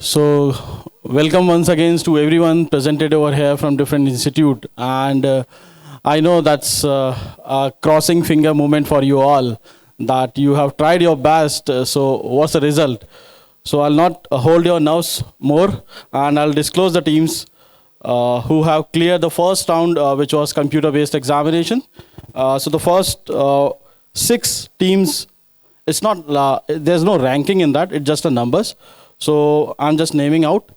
So, welcome once again to everyone presented over here from different institute. And I know that's a crossing finger moment for you all, that you have tried your best. So, what's the result? So, I'll not hold your nerves more, and I'll disclose the teams who have cleared the first round, which was computer-based examination. So, the first 6 teams, it's not, there's no ranking in that, it's just the numbers. So I'm just naming out.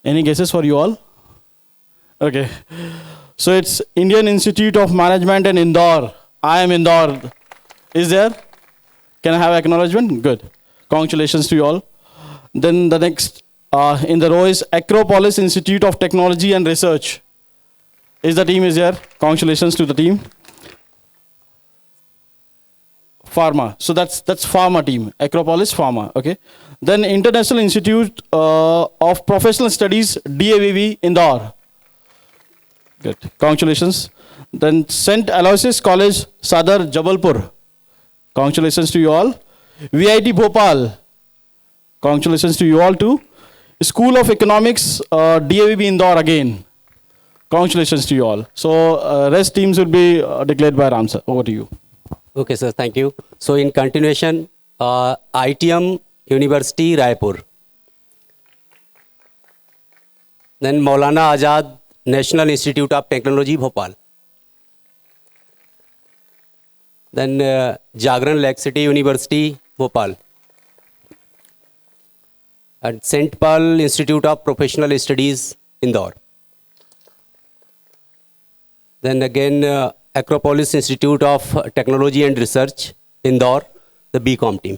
Any guesses for you all? Okay. So it's Indian Institute of Management in Indore. I am Indore. Is there? Can I have acknowledgement? Good. Congratulations to you all. Then the next in the row is Acropolis Institute of Technology and Research. Is the team is here? Congratulations to the team. Pharma. So that's Pharma team. Acropolis Pharma. Okay. Then International Institute of Professional Studies, DAVV, Indore. Good. Congratulations. Then St. Aloysius College, Sadar, Jabalpur. Congratulations to you all. VIT Bhopal. Congratulations to you all too. School of Economics, DAVV, Indore again. Congratulations to you all. So rest teams will be declared by Ram sir. Over to you. Okay, sir. Thank you. So in continuation, ITM University, Raipur. Then Maulana Azad National Institute of Technology, Bhopal. Then Jagran Lake City University, Bhopal. And St. Paul Institute of Professional Studies, Indore. Then again, Acropolis Institute of Technology and Research, Indore, the BCom team.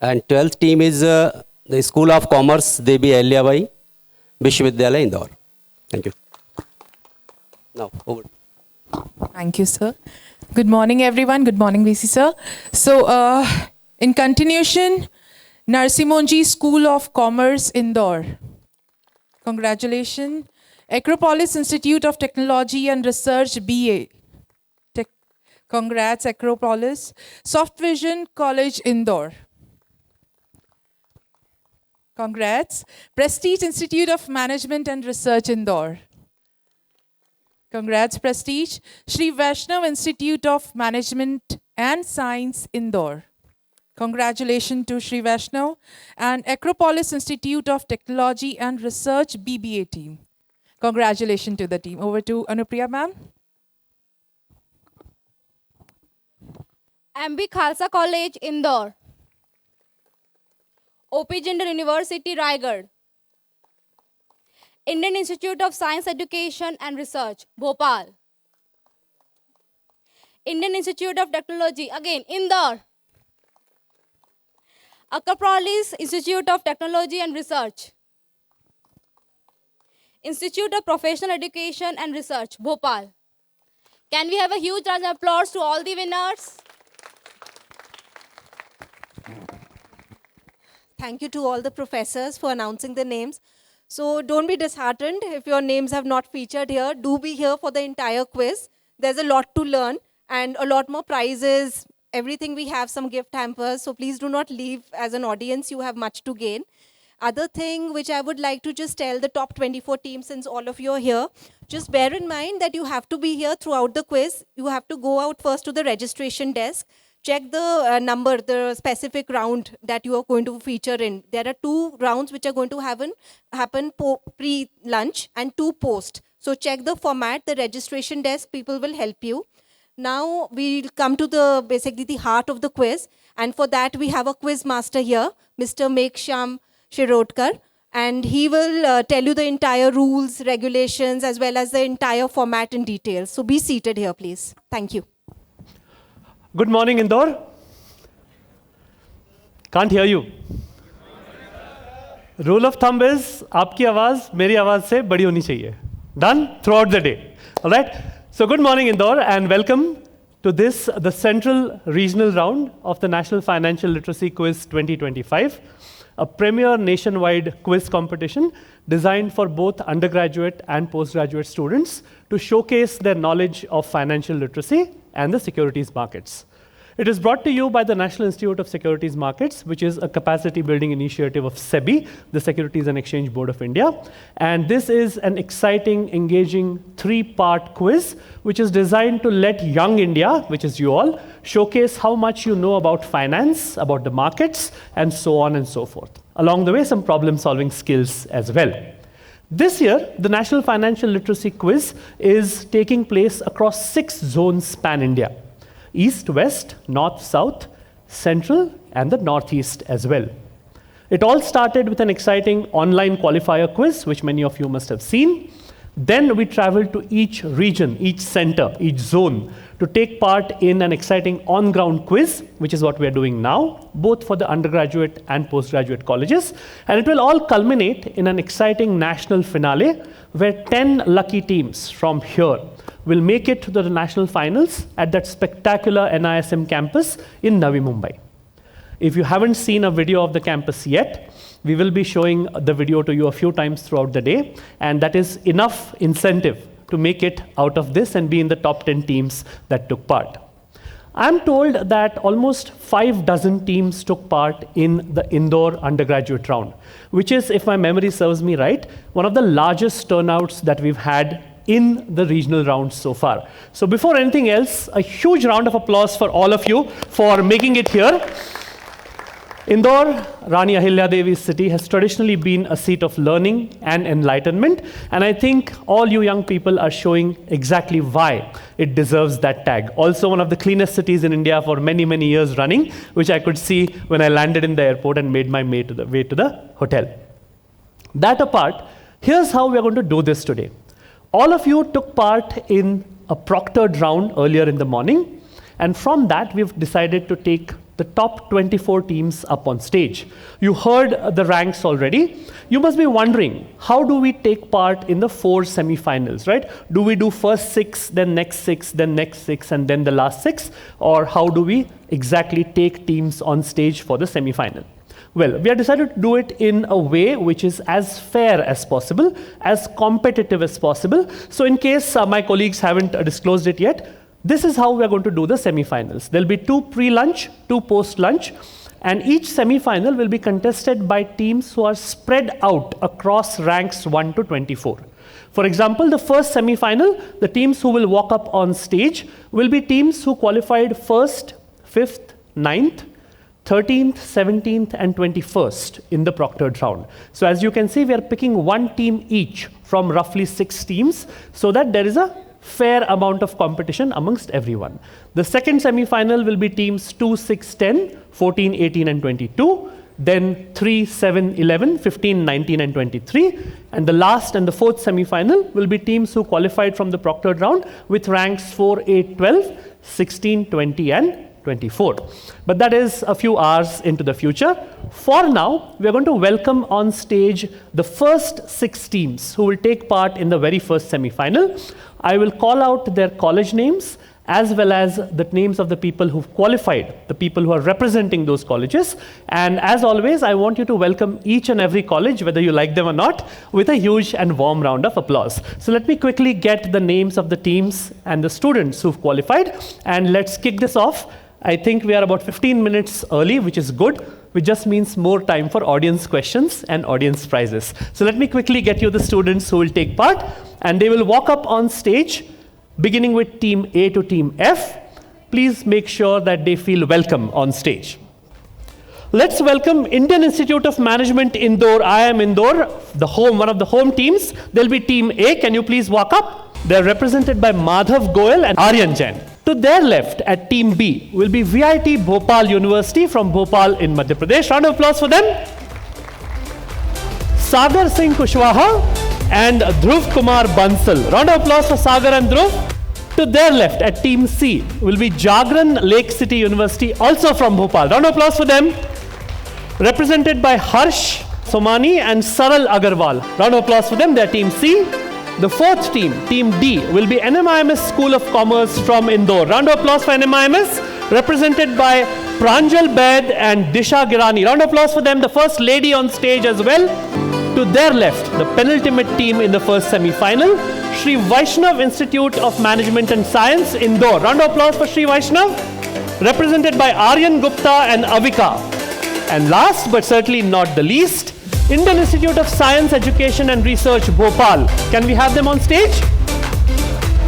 And 12th team is the School of Commerce, Devi Ahilyabai, Vishwavidyalaya, Indore. Thank you. Now, over. Thank you, sir. Good morning, everyone. Good morning, VC sir. So, in continuation, Narsimonji School of Commerce, Indore. Congratulations. Acropolis Institute of Technology and Research, BA. Congrats, Acropolis. Soft Vision College, Indore. Congrats. Prestige Institute of Management and Research, Indore. Congrats, Prestige. Sri Vaishnav Institute of Management and Science, Indore. Congratulations to Sri Vaishnav. And Acropolis Institute of Technology and Research, BBA team. Congratulations to the team. Over to Anupriya ma'am. MB Khalsa College, Indore. OP Jindal University, Raigad. Indian Institute of Science Education and Research, Bhopal. Indian Institute of Technology, again, Indore. Acropolis Institute of Technology and Research. Institute of Professional Education and Research, Bhopal. Can we have a huge round of applause to all the winners? Thank you to all the professors for announcing the names. So don't be disheartened if your names have not featured here. Do be here for the entire quiz. There's a lot to learn and a lot more prizes. Everything we have, some gift hampers. So please do not leave as an audience. You have much to gain. Other thing which I would like to just tell the top 24 teams, since all of you are here, just bear in mind that you have to be here throughout the quiz. You have to go out first to the registration desk. Check the number, the specific round that you are going to feature in. There are 2 rounds which are going to happen pre-lunch and 2 post. So check the format, the registration desk, people will help you. Now we'll come to basically the heart of the quiz. And for that we have a quiz master here, Mr. Meksham Shirodkar. And he will tell you the entire rules, regulations, as well as the entire format in detail. So be seated here, please. Thank you. Good morning, Indore. Can't hear you. Rule of thumb is, आपकी आवाज मेरी आवाज से बड़ी होनी चाहिए. Done throughout the day. All right. So good morning, Indore, and welcome to this, the central regional round of the National Financial Literacy Quiz 2025, a premier nationwide quiz competition designed for both undergraduate and postgraduate students to showcase their knowledge of financial literacy and the securities markets. It is brought to you by the National Institute of Securities Markets, which is a capacity building initiative of SEBI, the Securities and Exchange Board of India. And this is an exciting, engaging 3-part quiz, which is designed to let young India, which is you all, showcase how much you know about finance, about the markets, and so on and so forth. Along the way, some problem-solving skills as well. This year, the National Financial Literacy Quiz is taking place across 6 zones pan-India: East, West, North, South, Central, and the Northeast as well. It all started with an exciting online qualifier quiz, which many of you must have seen. Then we traveled to each region, each center, each zone to take part in an exciting on-ground quiz, which is what we are doing now, both for the undergraduate and postgraduate colleges. And it will all culminate in an exciting national finale where 10 lucky teams from here will make it to the national finals at that spectacular NISM campus in Navi Mumbai. If you haven't seen a video of the campus yet, we will be showing the video to you a few times throughout the day, and that is enough incentive to make it out of this and be in the top 10 teams that took part. I'm told that almost 6 teams took part in the Indore undergraduate round, which is, if my memory serves me right, one of the largest turnouts that we've had in the regional rounds so far. So before anything else, a huge round of applause for all of you for making it here. Indore, Rani Ahilya Devi's city, has traditionally been a seat of learning and enlightenment, and I think all you young people are showing exactly why it deserves that tag. Also one of the cleanest cities in India for many, many years running, which I could see when I landed in the airport and made my way to the hotel. That apart, here's how we're going to do this today. All of you took part in a proctored round earlier in the morning, and from that we've decided to take the top 24 teams up on stage. You heard the ranks already. You must be wondering, how do we take part in the 4 semi-finals, right? Do we do first 6, then next 6, then next 6, and then the last 6? Or how do we exactly take teams on stage for the semi-final? Well, we have decided to do it in a way which is as fair as possible, as competitive as possible. So in case my colleagues haven't disclosed it yet, this is how we are going to do the semi-finals. There'll be 2 pre-lunch, 2 post-lunch, and each semi-final will be contested by teams who are spread out across ranks 1 to 24. For example, the first semi-final, the teams who will walk up on stage will be teams who qualified 1st, 5th, 9th, 13th, 17th, and 21st in the proctored round. So as you can see, we are picking 1 team each from roughly 6 teams so that there is a fair amount of competition amongst everyone. The second semi-final will be teams 2, 6, 10, 14, 18, and 22. Then 3, 7, 11, 15, 19, and 23. And the last and the 4th semi-final will be teams who qualified from the proctored round with ranks 4, 8, 12, 16, 20, and 24. But that is a few hours into the future. For now, we are going to welcome on stage the first 6 teams who will take part in the very first semi-final. I will call out their college names as well as the names of the people who've qualified, the people who are representing those colleges. And as always, I want you to welcome each and every college, whether you like them or not, with a huge and warm round of applause. So let me quickly get the names of the teams and the students who've qualified, and let's kick this off. I think we are about 15 minutes early, which is good, which just means more time for audience questions and audience prizes. So let me quickly get you the students who will take part, and they will walk up on stage, beginning with team A to team F. Please make sure that they feel welcome on stage. Let's welcome Indian Institute of Management, Indore. I am Indore, one of the home teams. There'll be team A. Can you please walk up? They're represented by Madhav Goel and Aryan Jain. To their left, at team B, will be VIT Bhopal University from Bhopal in Madhya Pradesh. Round of applause for them. Sagar Singh Kushwaha and Dhruv Kumar Bansal. Round of applause for Sagar and Dhruv. To their left, at team C, will be Jagran Lake City University, also from Bhopal. Round of applause for them. Represented by Harsh Somani and Saral Agarwal. Round of applause for them. They are team C. The 4th team, team D, will be NMIMS School of Commerce from Indore. Round of applause for NMIMS, represented by Pranjal Baid and Disha Girani. Round of applause for them, the first lady on stage as well. To their left, the penultimate team in the first semi-final, Sri Vaishnav Institute of Management and Science, Indore. Round of applause for Sri Vaishnav. represented by Aryan Gupta and Avika. And last but certainly not the least, Indian Institute of Science, Education and Research, Bhopal. Can we have them on stage?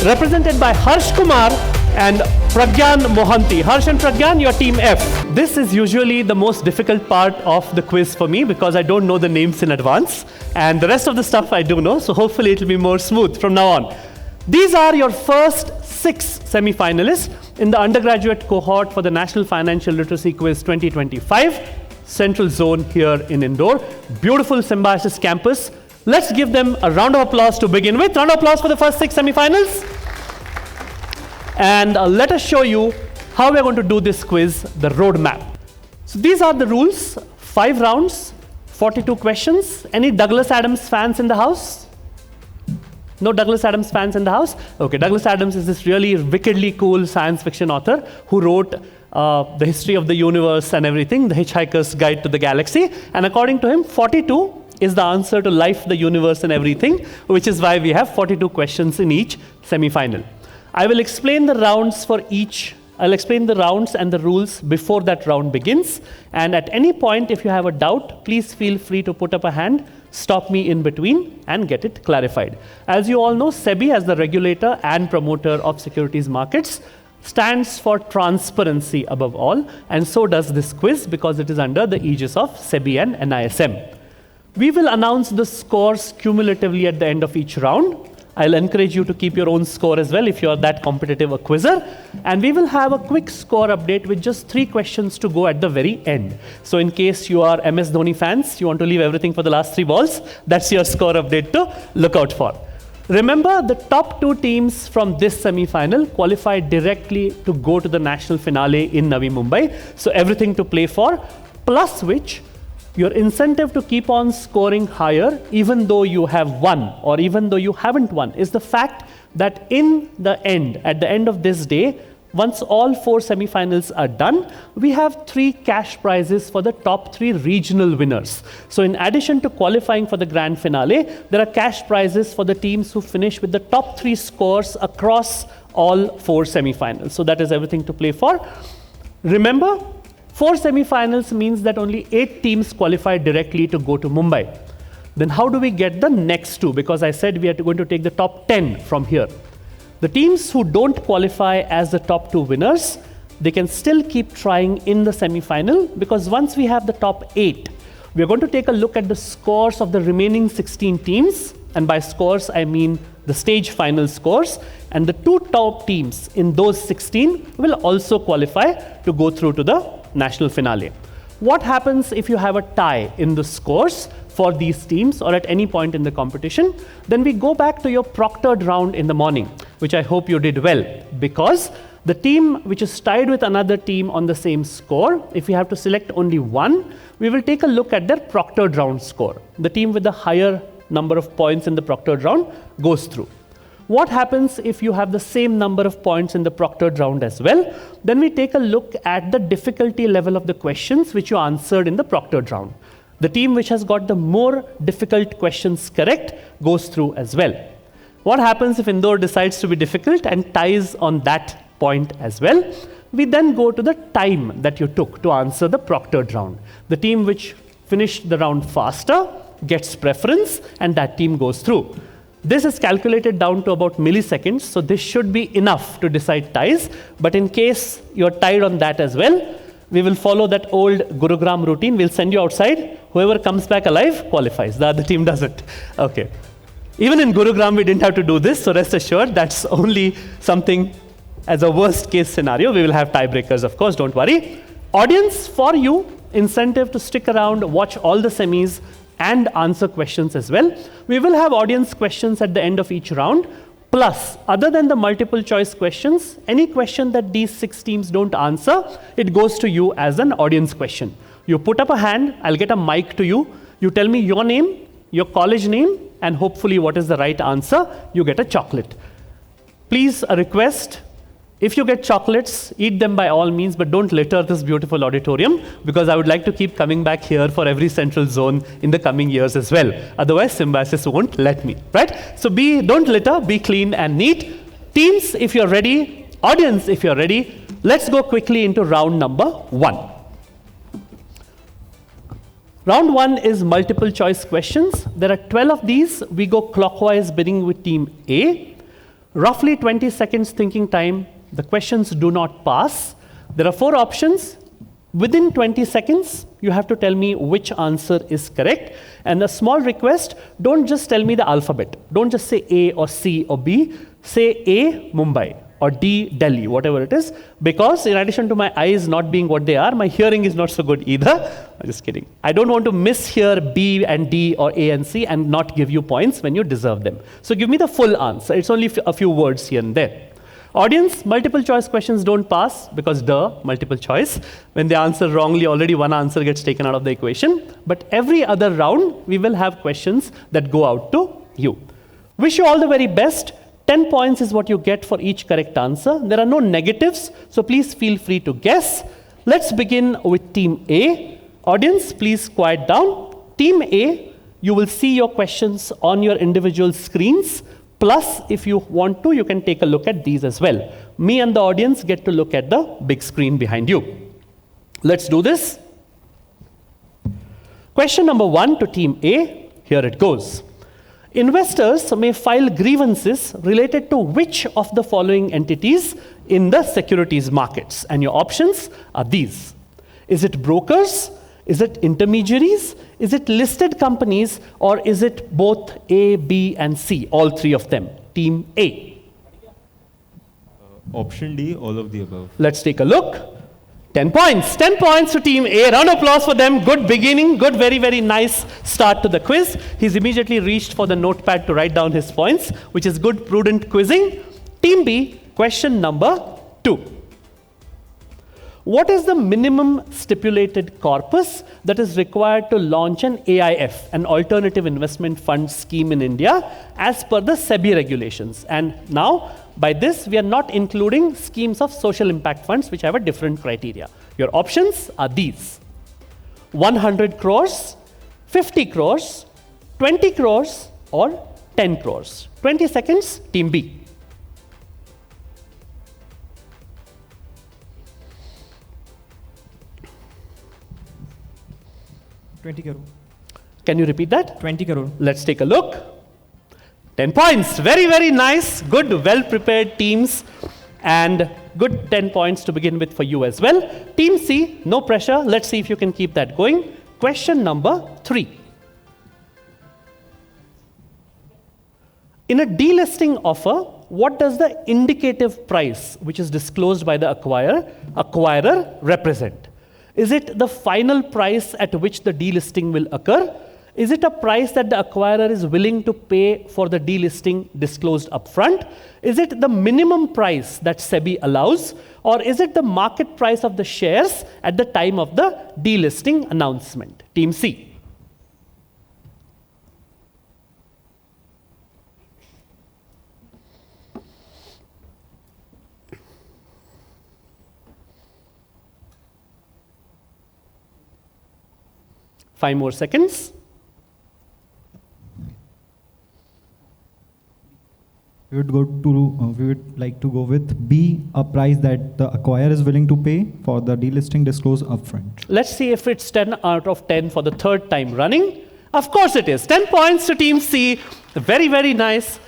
Represented by Harsh Kumar and Pragyan Mohanty. Harsh and Pragyan, your team F. This is usually the most difficult part of the quiz for me because I don't know the names in advance. And the rest of the stuff I do know, so hopefully it will be more smooth from now on. These are your first 6 semi-finalists in the undergraduate cohort for the National Financial Literacy Quiz 2025, Central Zone here in Indore. Beautiful Symbiosis campus. Let's give them a round of applause to begin with. Round of applause for the first 6 semi-finals. And let us show you how we're going to do this quiz, the roadmap. So these are the rules. 5 rounds, 42 questions. Any Douglas Adams fans in the house? No Douglas Adams fans in the house? Okay, Douglas Adams is this really wickedly cool science fiction author who wrote the history of the universe and everything, The Hitchhiker's Guide to the Galaxy. And according to him, 42 is the answer to life, the universe and everything, which is why we have 42 questions in each semi-final. I will explain the rounds for each. I'll explain the rounds and the rules before that round begins. And at any point, if you have a doubt, please feel free to put up a hand, stop me in between, and get it clarified. As you all know, SEBI, as the regulator and promoter of securities markets, stands for transparency above all, and so does this quiz because it is under the aegis of SEBI and NISM. We will announce the scores cumulatively at the end of each round. I'll encourage you to keep your own score as well if you're that competitive a quizzer. And we will have a quick score update with just 3 questions to go at the very end. So in case you are MS Dhoni fans, you want to leave everything for the last 3 balls, that's your score update to look out for. Remember, the top 2 teams from this semi-final qualify directly to go to the national finale in Navi Mumbai. So everything to play for, plus which your incentive to keep on scoring higher, even though you have won or even though you haven't won, is the fact that in the end, at the end of this day, once all 4 semi-finals are done, we have 3 cash prizes for the top 3 regional winners. So in addition to qualifying for the grand finale, there are cash prizes for the teams who finish with the top 3 scores across all 4 semi-finals. So that is everything to play for. Remember, 4 semi-finals means that only 8 teams qualify directly to go to Mumbai. Then how do we get the next 2? Because I said we are going to take the top 10 from here. The teams who don't qualify as the top 2 winners, they can still keep trying in the semi-final, because once we have the top 8, we are going to take a look at the scores of the remaining 16 teams. And by scores, I mean the stage final scores. And the 2 top teams in those 16 will also qualify to go through to the national finale. What happens if you have a tie in the scores for these teams or at any point in the competition? Then we go back to your proctored round in the morning, which I hope you did well, because the team which is tied with another team on the same score, if we have to select only one, we will take a look at their proctored round score. The team with the higher number of points in the proctored round goes through. What happens if you have the same number of points in the proctored round as well? Then we take a look at the difficulty level of the questions which you answered in the proctored round. The team which has got the more difficult questions correct goes through as well. What happens if Indore decides to be difficult and ties on that point as well? We then go to the time that you took to answer the proctored round. The team which finished the round faster gets preference, and that team goes through. This is calculated down to about milliseconds, so this should be enough to decide ties. But in case you're tied on that as well, we will follow that old Gurugram routine. We'll send you outside. Whoever comes back alive qualifies. The other team doesn't. Okay. Even in Gurugram, we didn't have to do this, so rest assured that's only something as a worst case scenario. We will have tiebreakers, of course, don't worry. Audience, for you, incentive to stick around, watch all the semis, and answer questions as well. We will have audience questions at the end of each round. Plus, other than the multiple choice questions, any question that these 6 teams don't answer, it goes to you as an audience question. You put up a hand, I'll get a mic to you. You tell me your name, your college name, and hopefully what is the right answer. You get a chocolate. Please, a request. If you get chocolates, eat them by all means, but don't litter this beautiful auditorium, because I would like to keep coming back here for every central zone in the coming years as well. Otherwise, Symbiosis won't let me, right? So don't litter, be clean and neat. Teams, if you're ready, Audience, if you're ready, let's go quickly into round number 1. Round 1 is multiple choice questions. There are 12 of these. We go clockwise, beginning with team A. Roughly 20 seconds thinking time. The questions do not pass. There are 4 options. Within 20 seconds, you have to tell me which answer is correct. And a small request, don't just tell me the alphabet. Don't just say A or C or B. Say A, Mumbai, or D, Delhi, whatever it is. Because in addition to my eyes not being what they are, my hearing is not so good either. I'm just kidding. I don't want to mishear B and D or A and C and not give you points when you deserve them. So give me the full answer. It's only a few words here and there. Audience, multiple choice questions don't pass because multiple choice. When they answer wrongly, already one answer gets taken out of the equation. But every other round, we will have questions that go out to you. Wish you all the very best. 10 points is what you get for each correct answer. There are no negatives, so please feel free to guess. Let's begin with team A. Audience, please quiet down. Team A, you will see your questions on your individual screens. Plus, if you want to, you can take a look at these as well. Me and the audience get to look at the big screen behind you. Let's do this. Question number 1 to team A. Here it goes. Investors may file grievances related to which of the following entities in the securities markets? And your options are these. Is it brokers? Is it intermediaries? Is it listed companies? Or is it both A, B, and C? All 3 of them. Team A. Option D, all of the above. Let's take a look. 10 points. 10 points to team A. Round of applause for them. Good beginning. Good, very, very nice start to the quiz. He's immediately reached for the notepad to write down his points, which is good, prudent quizzing. Team B, question number 2. What is the minimum stipulated corpus that is required to launch an AIF, an alternative investment fund scheme in India, as per the SEBI regulations? And now, by this, we are not including schemes of social impact funds, which have a different criteria. Your options are these. 100 crores, 50 crores, 20 crores, or 10 crores. 20 seconds, team B. 20 crore. Can you repeat that? 20 crore. Let's take a look. 10 points. Very, very nice. Good, well-prepared teams. And good 10 points to begin with for you as well. Team C, no pressure. Let's see if you can keep that going. Question number 3. In a delisting offer, what does the indicative price, which is disclosed by the acquirer represent? Is it the final price at which the delisting will occur? Is it a price that the acquirer is willing to pay for the delisting disclosed upfront? Is it the minimum price that SEBI allows? Or is it the market price of the shares at the time of the delisting announcement? Team C. Five more seconds. We would like to go with B, a price that the acquirer is willing to pay for the delisting disclosed upfront. Let's see if it's 10 out of 10 for the 3rd time running. Of course it is. 10 points to Team C. Very, very nice.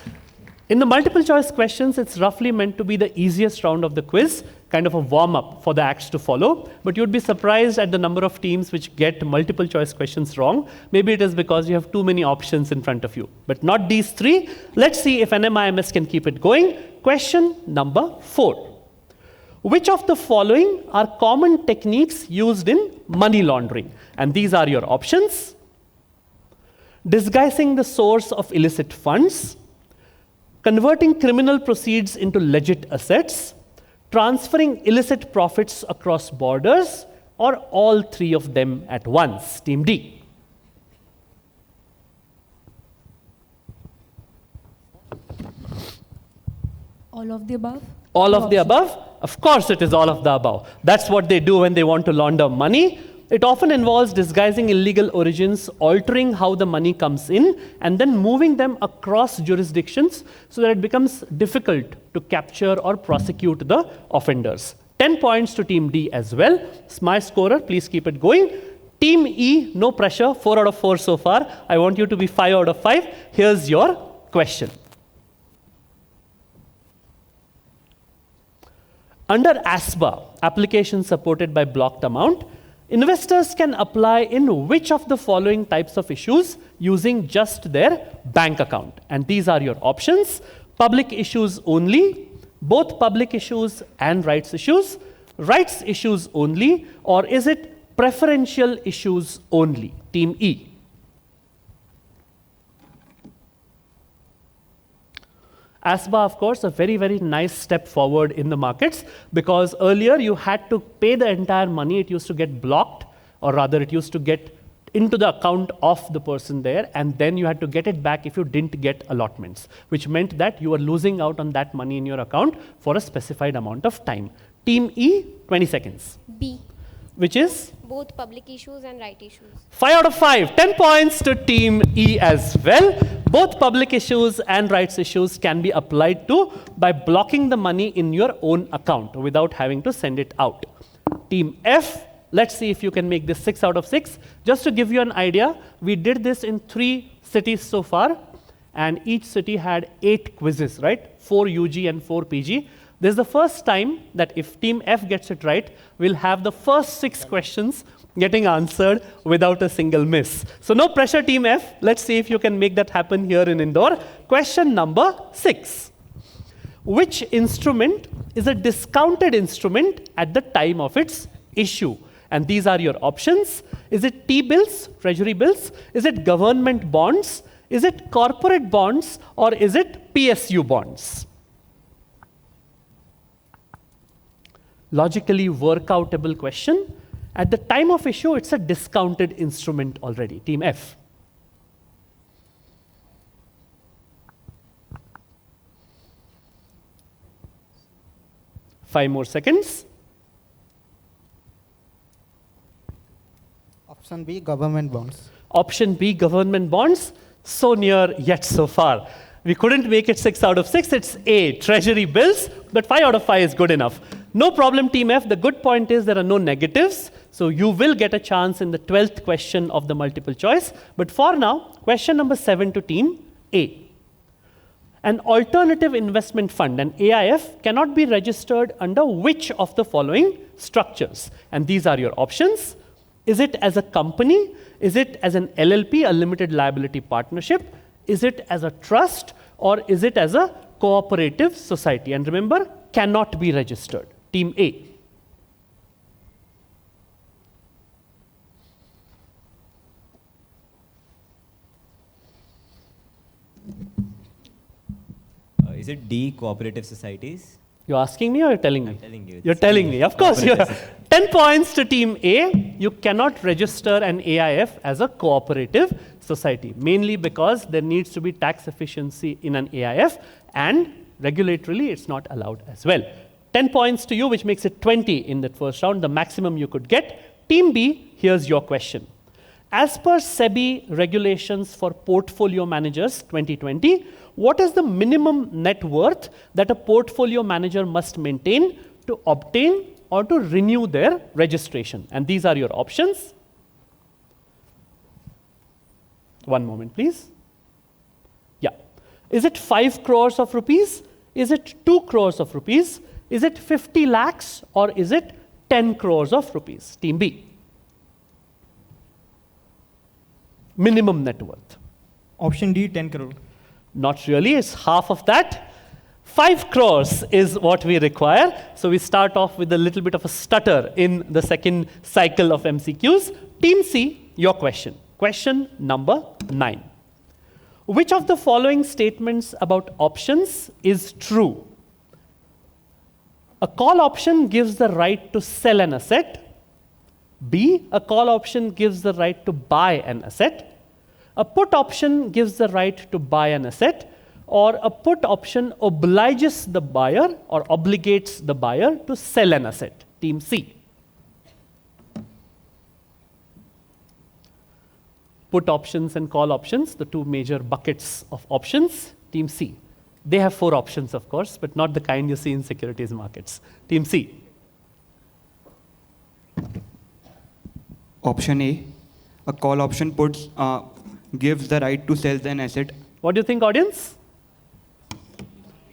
In the multiple choice questions, it's roughly meant to be the easiest round of the quiz, kind of a warm-up for the acts to follow. But you'd be surprised at the number of teams which get multiple choice questions wrong. Maybe it is because you have too many options in front of you. But not these 3. Let's see if NMIMS can keep it going. Question number 4. Which of the following are common techniques used in money laundering? And these are your options. Disguising the source of illicit funds, converting criminal proceeds into legit assets, transferring illicit profits across borders, or all 3 of them at once? Team D. All of the above? All of the above? Of course it is all of the above. That's what they do when they want to launder money. it often involves disguising illegal origins, altering how the money comes in, and then moving them across jurisdictions so that it becomes difficult to capture or prosecute the offenders. 10 points to Team D as well. Smart scorer, please keep it going. Team E, no pressure, 4 out of 4 so far. I want you to be 5 out of 5. Here's your question. Under ASBA, application supported by blocked amount, investors can apply in which of the following types of issues using just their bank account? And these are your options. Public issues only, both public issues and rights issues only, or is it preferential issues only? Team E. ASBA, of course, a very, very nice step forward in the markets, because earlier you had to pay the entire money. It used to get blocked, or rather it used to get into the account of the person there, and then you had to get it back if you didn't get allotments, which meant that you were losing out on that money in your account for a specified amount of time. Team E, 20 seconds. B. Which is? Both public issues and right issues. 5 out of 5. 10 points to Team E as well. Both public issues and rights issues can be applied to by blocking the money in your own account without having to send it out. Team F, let's see if you can make this 6 out of 6. Just to give you an idea, we did this in 3 cities so far, and each city had 8 quizzes, right? 4 UG and 4 PG. This is the first time that if Team F gets it right, we'll have the first 6 questions getting answered without a single miss. So no pressure, Team F. Let's see if you can make that happen here in Indore. Question number 6. Which instrument is a discounted instrument at the time of its issue? And these are your options. Is it T-bills, treasury bills? Is it government bonds? Is it corporate bonds? Or is it PSU bonds? Logically workoutable question. At the time of issue, it's a discounted instrument already. Team F. Five more seconds. Option B, government bonds. Option B, government bonds. So near, yet so far. We couldn't make it 6 out of 6. It's A, treasury bills, but 5 out of 5 is good enough. No problem, Team F. The good point is there are no negatives, so you will get a chance in the 12th question of the multiple choice. But for now, question number 7 to Team A. An alternative investment fund, an AIF, cannot be registered under which of the following structures? And these are your options. Is it as a company? Is it as an LLP, a limited liability partnership? Is it as a trust? Or is it as a cooperative society? And remember, cannot be registered. Team A. Is it D, cooperative societies? You're asking me or you're telling me? I'm telling you. You're telling me. Of course. 10 points to Team A. You cannot register an AIF as a cooperative society, mainly because there needs to be tax efficiency in an AIF, and regulatorily it's not allowed as well. 10 points to you, which makes it 20 in that first round, the maximum you could get. Team B, here's your question. As per SEBI regulations for portfolio managers 2020, what is the minimum net worth that a portfolio manager must maintain to obtain or to renew their registration? And these are your options. One moment, please. Yeah. Is it 5 crores of rupees? Is it 2 crores of rupees? Is it 50 lakhs or is it 10 crores of rupees? Team B. Minimum net worth. Option D, 10 crore. Not really, it's half of that. 5 crores is what we require. So we start off with a little bit of a stutter in the second cycle of MCQs. Team C, your question. Question number 9. Which of the following statements about options is true? A call option gives the right to sell an asset. B, a call option gives the right to buy an asset. A put option gives the right to buy an asset. Or a put option obliges the buyer or obligates the buyer to sell an asset. Team C. put options and call options, the two major buckets of options. Team C. They have 4 options, of course, but not the kind you see in securities markets. Team C. Option A call option gives the right to sell an asset. What do you think, audience?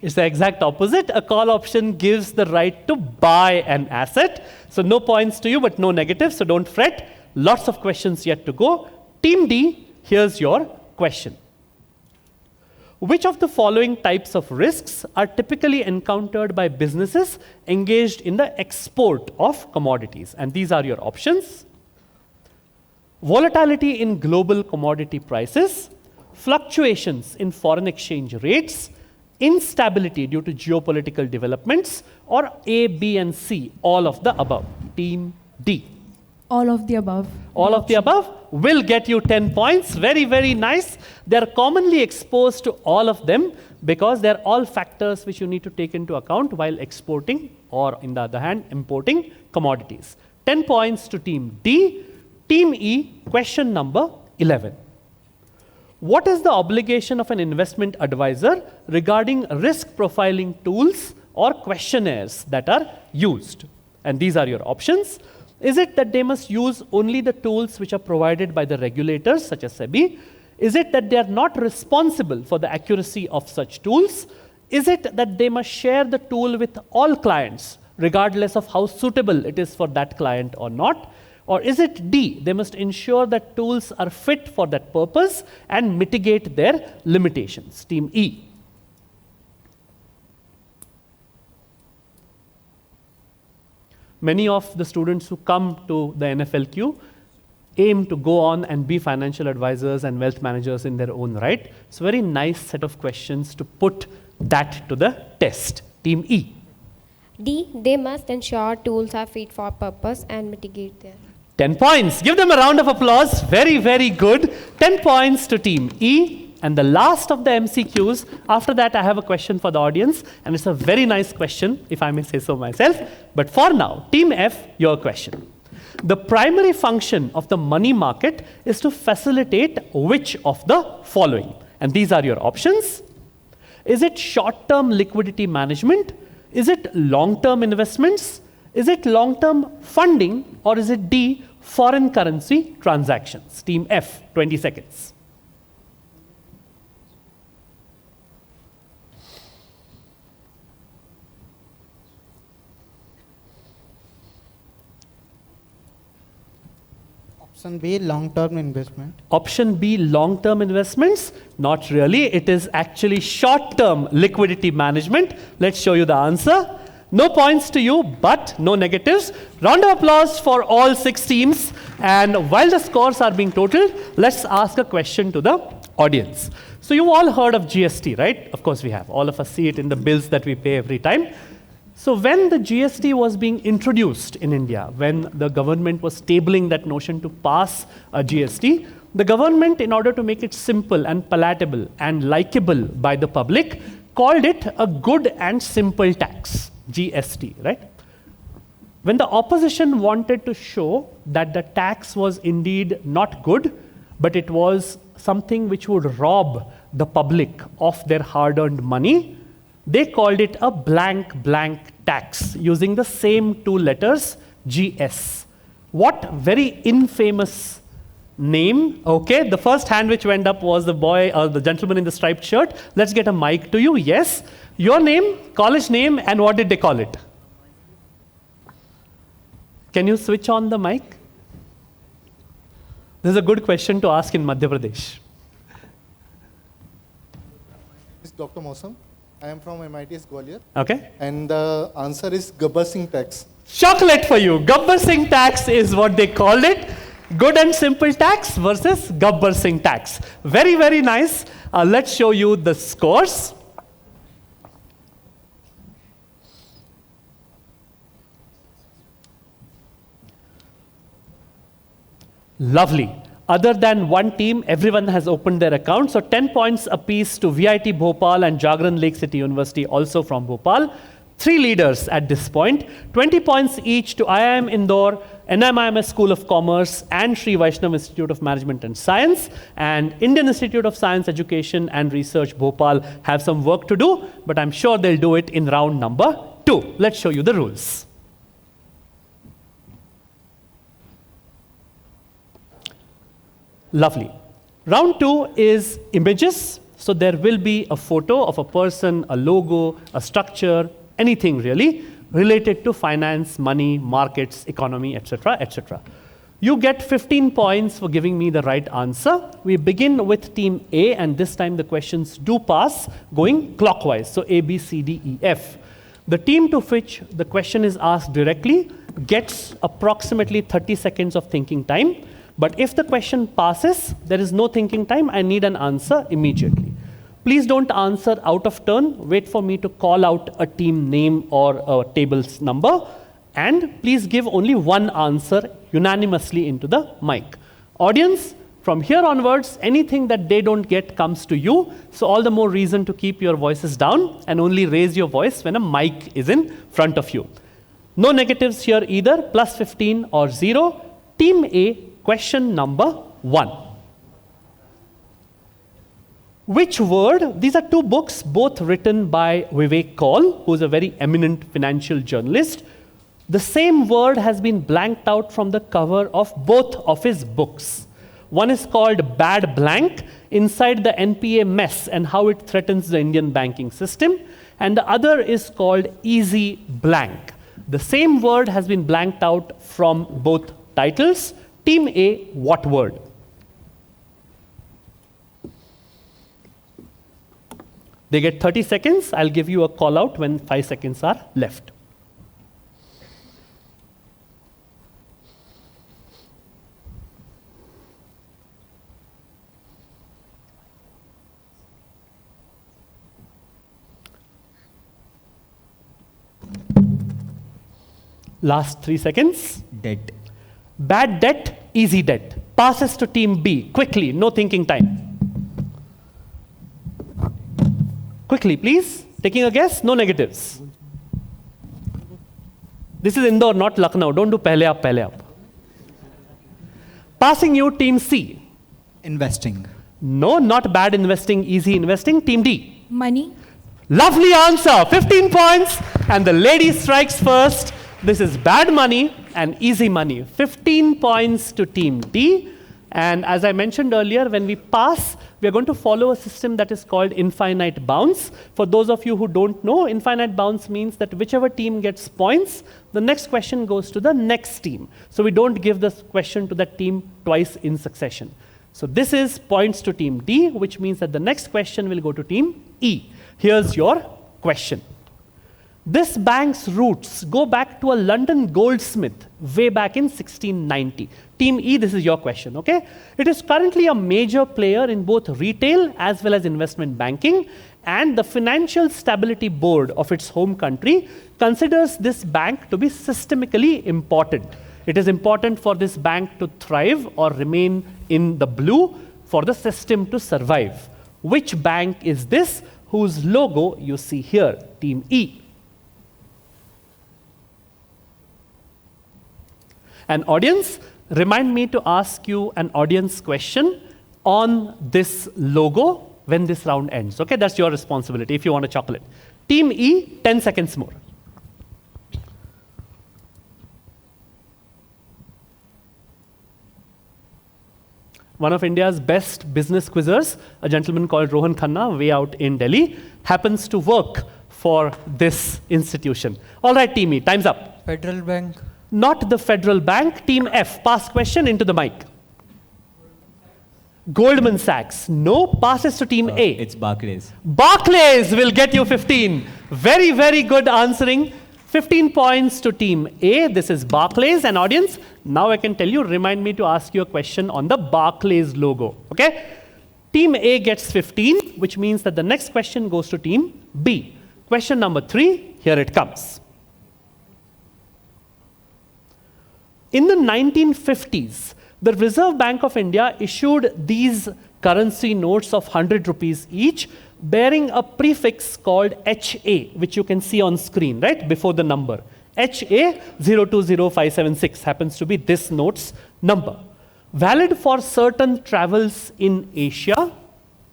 It's the exact opposite. A call option gives the right to buy an asset. So no points to you, but no negatives, so don't fret. Lots of questions yet to go. Team D, here's your question. Which of the following types of risks are typically encountered by businesses engaged in the export of commodities? And these are your options. Volatility in global commodity prices, fluctuations in foreign exchange rates, instability due to geopolitical developments, or A, B, and C, all of the above. Team D. All of the above. All of the above will get you 10 points. Very, very nice. They're commonly exposed to all of them because they're all factors which you need to take into account while exporting or, in the other hand, importing commodities. 10 points to Team D. Team E, question number 11. What is the obligation of an investment advisor regarding risk profiling tools or questionnaires that are used? And these are your options. Is it that they must use only the tools which are provided by the regulators, such as SEBI? Is it that they are not responsible for the accuracy of such tools? Is it that they must share the tool with all clients, regardless of how suitable it is for that client or not? Or is it D, they must ensure that tools are fit for that purpose and mitigate their limitations? Team E. Many of the students who come to the NFLQ aim to go on and be financial advisors and wealth managers in their own right. It's a very nice set of questions to put that to the test. Team E. D, they must ensure tools are fit for purpose and mitigate their. 10 points. Give them a round of applause. Very, very good. 10 points to Team E. And the last of the MCQs, after that I have a question for the audience, and it's a very nice question, if I may say so myself. But for now, Team F, your question. The primary function of the money market is to facilitate which of the following? And these are your options. Is it short-term liquidity management? Is it long-term investments? Is it long-term funding? Or is it D, foreign currency transactions? Team F, 20 seconds. Option B, long-term investment. Option B, long-term investments? Not really. It is actually short-term liquidity management. Let's show you the answer. No points to you, but no negatives. Round of applause for all 6 teams. And while the scores are being totaled, let's ask a question to the audience. So you've all heard of GST, right? Of course we have. All of us see it in the bills that we pay every time. So when the GST was being introduced in India, when the government was tabling that notion to pass a GST, the government, in order to make it simple and palatable and likable by the public, called it a good and simple tax, GST, right? When the opposition wanted to show that the tax was indeed not good, but it was something which would rob the public of their hard-earned money, they called it a blank tax, using the same 2 letters, GS. What very infamous name? Okay, the first hand which went up was the boy, or the gentleman in the striped shirt. Let's get a mic to you. Yes. Your name, college name, and what did they call it? Can you switch on the mic? This is a good question to ask in Madhya Pradesh. It's Dr. Mosam. I am from MIT's Gwalior. Okay. And the answer is Gabbar Singh tax. Chocolate for you. Gabbar Singh tax is what they called it. Good and simple tax versus Gabbar Singh tax. Very, very nice. Let's show you the scores. Lovely. Other than one team, everyone has opened their account. So 10 points apiece to VIT Bhopal and Jagran Lake City University, also from Bhopal. Three leaders at this point. 20 points each to IIM Indore, NIMS School of Commerce, and Sri Vaishnav Institute of Management and Science. And Indian Institute of Science, Education and Research, Bhopal, have some work to do, but I'm sure they'll do it in round number 2. Let's show you the rules. Lovely. Round 2 is images. So there will be a photo of a person, a logo, a structure, anything really related to finance, money, markets, economy, etc., etc. You get 15 points for giving me the right answer. We begin with team A, and this time the questions do pass going clockwise. So A, B, C, D, E, F. The team to which the question is asked directly gets approximately 30 seconds of thinking time. But if the question passes, there is no thinking time. I need an answer immediately. Please don't answer out of turn. Wait for me to call out a team name or a table's number. And please give only one answer unanimously into the mic. Audience, from here onwards, anything that they don't get comes to you. So all the more reason to keep your voices down and only raise your voice when a mic is in front of you. No negatives here either, plus 15 or 0. Team A, question number 1. Which word? These are two books, both written by Vivek Kaul, who is a very eminent financial journalist. The same word has been blanked out from the cover of both of his books. One is called Bad Blank, inside the NPA mess and how it threatens the Indian banking system. And the other is called Easy Blank. The same word has been blanked out from both titles. Team A, what word? They get 30 seconds. I'll give you a call out when 5 seconds are left. Last 3 seconds. Debt. Bad debt, easy debt. Passes to team B. Quickly, no thinking time. Quickly, please. Taking a guess, no negatives. This is Indore, not Lucknow. Don't do pehle aap, pehle aap. Passing you, team C. Investing. No, not bad investing, easy investing. Team D. Money. Lovely answer. 15 points. And the lady strikes first. This is bad money and easy money. 15 points to team D. And as I mentioned earlier, when we pass, we are going to follow a system that is called infinite bounce. For those of you who don't know, infinite bounce means that whichever team gets points, the next question goes to the next team. So we don't give this question to that team twice in succession. So this is points to team D, which means that the next question will go to team E. Here's your question. This bank's roots go back to a London goldsmith way back in 1690. Team E, this is your question, okay? It is currently a major player in both retail as well as investment banking, and the Financial Stability Board of its home country considers this bank to be systemically important. It is important for this bank to thrive or remain in the blue for the system to survive. Which bank is this whose logo you see here? Team E. And audience, remind me to ask you an audience question on this logo when this round ends. Okay, that's your responsibility if you want a chocolate. Team E, 10 seconds more. One of India's best business quizzers, a gentleman called Rohan Khanna, way out in Delhi, happens to work for this institution. All right, Team E, time's up. Federal Bank. Not the Federal Bank. Team F, pass question into the mic. Goldman Sachs. No, passes to Team A. It's Barclays. Barclays will get you 15. Very, very good answering. 15 points to Team A. This is Barclays. And audience, now I can tell you, remind me to ask you a question on the Barclays logo. Okay? Team A gets 15, which means that the next question goes to Team B. Question number 3, here it comes. In the 1950s, the Reserve Bank of India issued these currency notes of 100 rupees each. bearing a prefix called HA, which you can see on screen, right, before the number. HA 020576 happens to be this note's number. Valid for certain travels in Asia,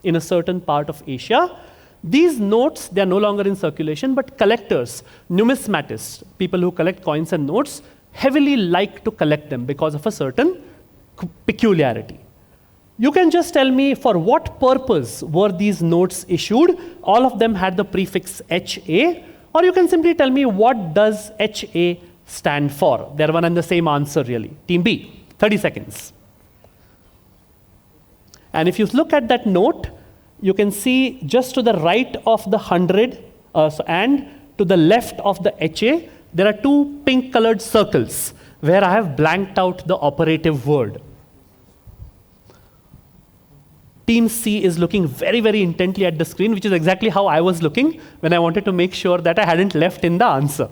in a certain part of Asia. These notes, they are no longer in circulation, but collectors, numismatists, people who collect coins and notes, heavily like to collect them because of a certain peculiarity. You can just tell me for what purpose were these notes issued. All of them had the prefix HA, or you can simply tell me what does HA stand for. They're one and the same answer really. Team B, 30 seconds. And if you look at that note, you can see just to the right of the 100 and to the left of the HA, there are two pink colored circles where I have blanked out the operative word. Team C is looking very, very intently at the screen, which is exactly how I was looking when I wanted to make sure that I hadn't left in the answer.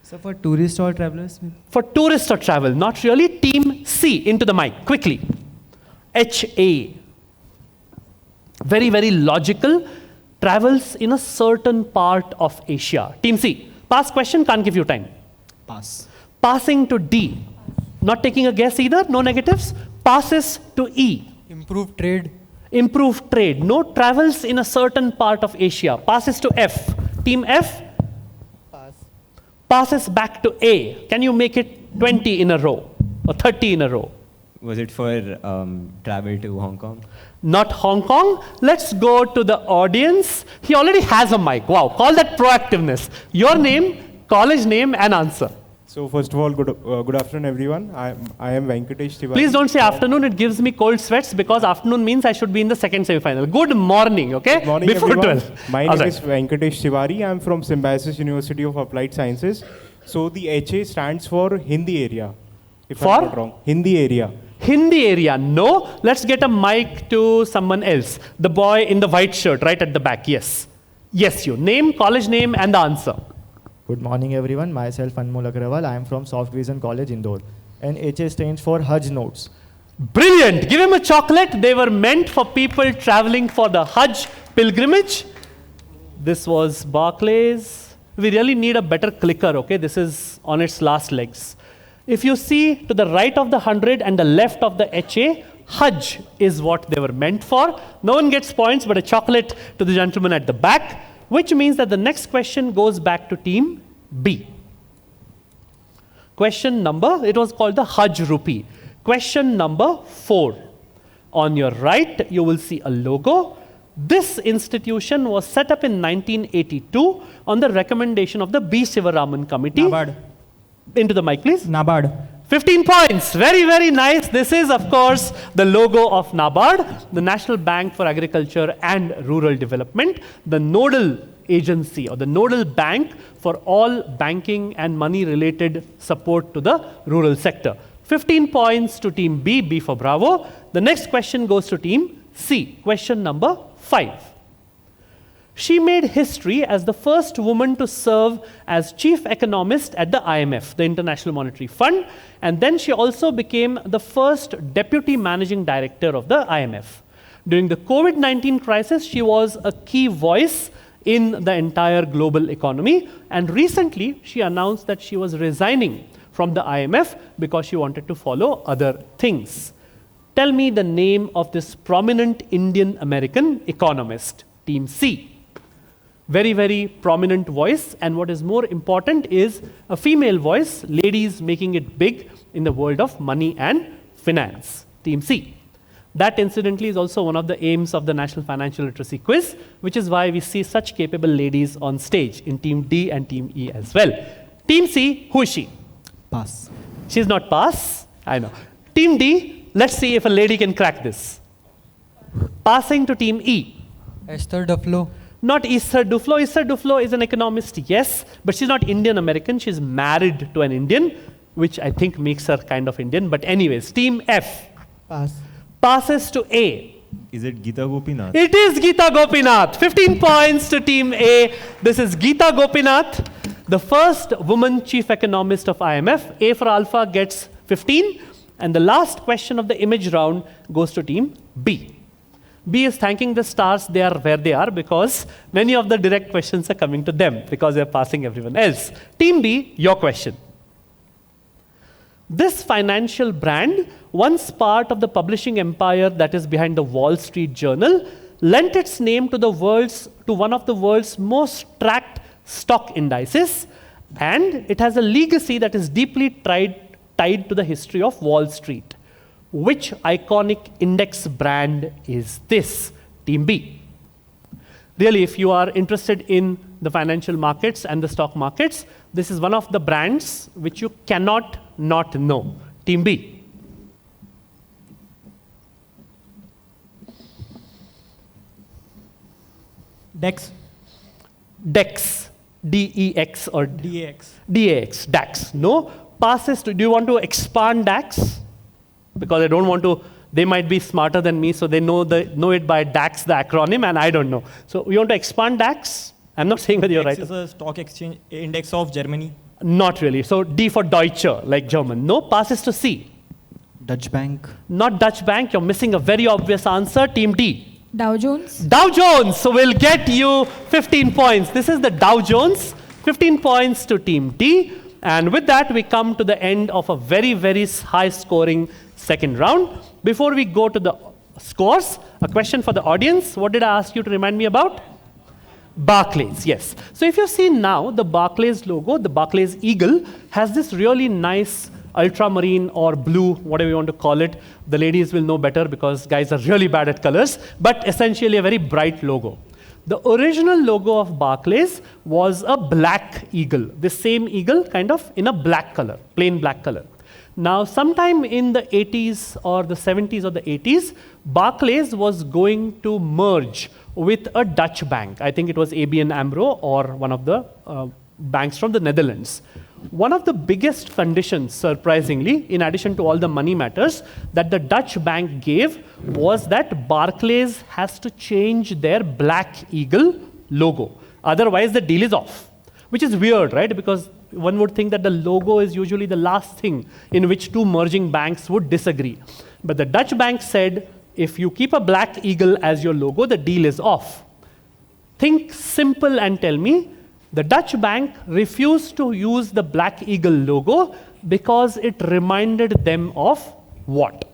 So for tourists or travelers? For tourists or travel, not really. Team C, into the mic, quickly. HA. Very, very logical. Travels in a certain part of Asia. Team C. Pass question, can't give you time. Pass. Passing to D. Not taking a guess either, no negatives. Passes to E. Improved trade. Improved trade. No, travels in a certain part of Asia. Passes to F. Team F. Pass. Passes back to A. Can you make it 20 in a row or 30 in a row? Was it for travel to Hong Kong? Not Hong Kong. Let's go to the audience. He already has a mic. Wow, call that proactiveness. Your name, college name, and answer. So first of all, good afternoon, everyone. I am Venkatesh Tiwari. Please don't say afternoon. It gives me cold sweats because afternoon means I should be in the second semi-final. Good morning, okay? Good morning, Before everyone. 12. My name is Venkatesh Tiwari. I am from Symbiosis University of Applied Sciences. So the HA stands for Hindi area. If I'm not wrong. Hindi area. Hindi area, no. Let's get a mic to someone else. The boy in the white shirt, right at the back, yes. Yes, you. Name, college name, and the answer. Good morning, everyone. Myself, Anmol Agrawal. I am from Soft Vision College, Indore. And HA stands for Hajj notes. Brilliant. Give him a chocolate. They were meant for people traveling for the Hajj pilgrimage. This was Barclays. We really need a better clicker, okay? This is on its last legs. If you see to the right of the 100 and the left of the HA, Hajj is what they were meant for. No one gets points, but a chocolate to the gentleman at the back, which means that the next question goes back to team B. Question number, it was called the Hajj rupee. Question number 4. On your right, you will see a logo. This institution was set up in 1982 on the recommendation of the B. Sivaraman Committee. NABARD. Into the mic, please. NABARD. 15 points. Very, very nice. This is, of course, the logo of NABARD, the National Bank for Agriculture and Rural Development, the nodal agency or the nodal bank for all banking and money-related support to the rural sector. 15 points to team B, B for Bravo. The next question goes to team C. Question number 5. She made history as the first woman to serve as chief economist at the IMF, the International Monetary Fund, and then she also became the first deputy managing director of the IMF. During the COVID-19 crisis, she was a key voice in the entire global economy, and recently she announced that she was resigning from the IMF because she wanted to follow other things. Tell me the name of this prominent Indian American economist, Team C. Very, very prominent voice, and what is more important is a female voice, ladies making it big in the world of money and finance. Team C. That incidentally is also one of the aims of the National Financial Literacy Quiz, which is why we see such capable ladies on stage in Team D and Team E as well. Team C, who is she? Pass. She's not pass, I know. Team D, let's see if a lady can crack this. Passing to Team E. Esther Duflo. Not Esther Duflo. Esther Duflo is an economist, yes, but she's not Indian American. She's married to an Indian, which I think makes her kind of Indian. But anyways, Team F. Pass. Passes to A. Is it Geeta Gopinath? It is Geeta Gopinath. 15 points to Team A. This is Geeta Gopinath, the first woman chief economist of IMF. A for Alpha gets 15. And the last question of the image round goes to Team B. B is thanking the stars they are where they are because many of the direct questions are coming to them because they're passing everyone else. Team B, your question. This financial brand, once part of the publishing empire that is behind the Wall Street Journal, lent its name to one of the world's most tracked stock indices, and it has a legacy that is deeply tied to the history of Wall Street. Which iconic index brand is this? Team B. Really, if you are interested in the financial markets and the stock markets, this is one of the brands which you cannot not know. Team B. DEX. DEX. D-E-X or DAX. DAX. DAX. No. Passes to, do you want to expand DAX? Because I don't want to, they might be smarter than me, so they know it by DAX, the acronym, and I don't know. So you want to expand DAX? I'm not saying that you're right. DAX is a stock exchange index of Germany. Not really. So D for Deutsche, like German. No. Passes to C. Dutch Bank. Not Dutch Bank. You're missing a very obvious answer. Team D. Dow Jones. Dow Jones. So we'll get you 15 points. This is the Dow Jones. 15 points to Team D. And with that, we come to the end of a very, very high-scoring second round. Before we go to the scores, a question for the audience. What did I ask you to remind me about? Barclays, yes. So if you see now, the Barclays logo, the Barclays eagle, has this really nice ultramarine or blue, whatever you want to call it. The ladies will know better because guys are really bad at colors, but essentially a very bright logo. The original logo of Barclays was a black eagle. The same eagle kind of in a black color, plain black color. Now, sometime in the 80s or the 70s or the 80s, Barclays was going to merge with a Dutch bank. I think it was ABN AMRO or one of the banks from the Netherlands. One of the biggest conditions, surprisingly, in addition to all the money matters, that the Dutch bank gave was that Barclays has to change their black eagle logo. Otherwise, the deal is off, which is weird, right? Because one would think that the logo is usually the last thing in which two merging banks would disagree. But the Dutch bank said, if you keep a black eagle as your logo, the deal is off. Think simple and tell me, the Dutch bank refused to use the black eagle logo because it reminded them of what?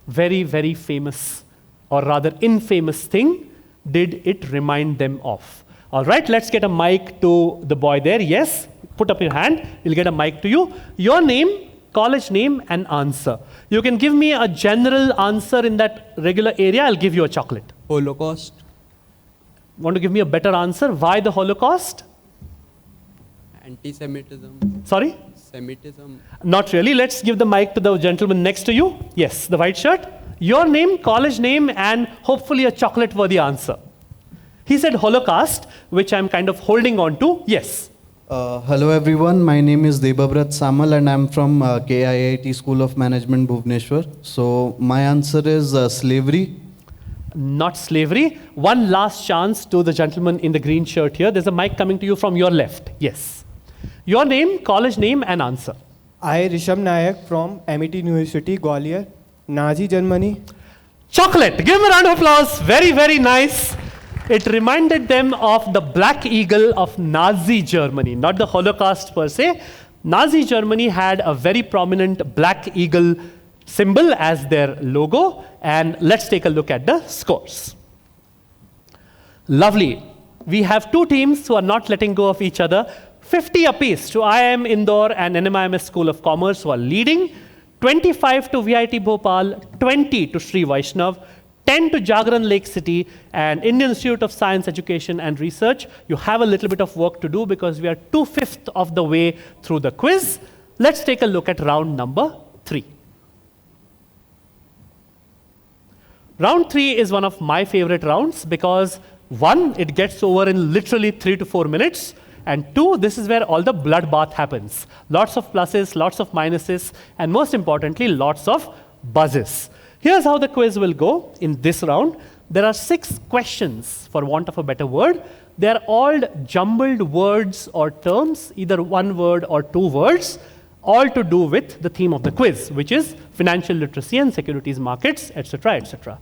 Very, very famous, or rather infamous thing did it remind them of? All right, let's get a mic to the boy there. Yes, put up your hand. We'll get a mic to you. Your name, college name, and answer. You can give me a general answer in that regular area. I'll give you a chocolate. Holocaust. Want to give me a better answer? Why the Holocaust? Anti-Semitism. Sorry? Semitism. Not really. Let's give the mic to the gentleman next to you. Yes, the white shirt. Your name, college name, and hopefully a chocolate-worthy answer. He said Holocaust, which I'm kind of holding on to. Yes. Hello everyone, my name is Debabrat Samal and I'm from KIIT School of Management, Bhubaneswar. So my answer is slavery. Not slavery. One last chance to the gentleman in the green shirt here. There's a mic coming to you from your left. Yes. Your name, college name, and answer. I, Risham Nayak from MET University, Gwalior, Nazi Germany. Chocolate. Give him a round of applause. Very, very nice. It reminded them of the black eagle of Nazi Germany, not the Holocaust per se. Nazi Germany had a very prominent black eagle symbol as their logo. And let's take a look at the scores. Lovely. We have two teams who are not letting go of each other. 50 apiece to IIM Indore and NMIMS School of Commerce who are leading. 25 to VIT Bhopal, 20 to Sri Vaishnav, 10 to Jagran Lake City and Indian Institute of Science, Education and Research. You have a little bit of work to do because we are 2/5 of the way through the quiz. Let's take a look at round number 3. Round 3 is one of my favorite rounds because 1, it gets over in literally 3 to 4 minutes. And 2, this is where all the bloodbath happens. Lots of pluses, lots of minuses, and most importantly, lots of buzzes. Here's how the quiz will go in this round. There are 6 questions, for want of a better word. They are all jumbled words or terms, either one word or 2 words, all to do with the theme of the quiz, which is financial literacy and securities markets, etc., etc.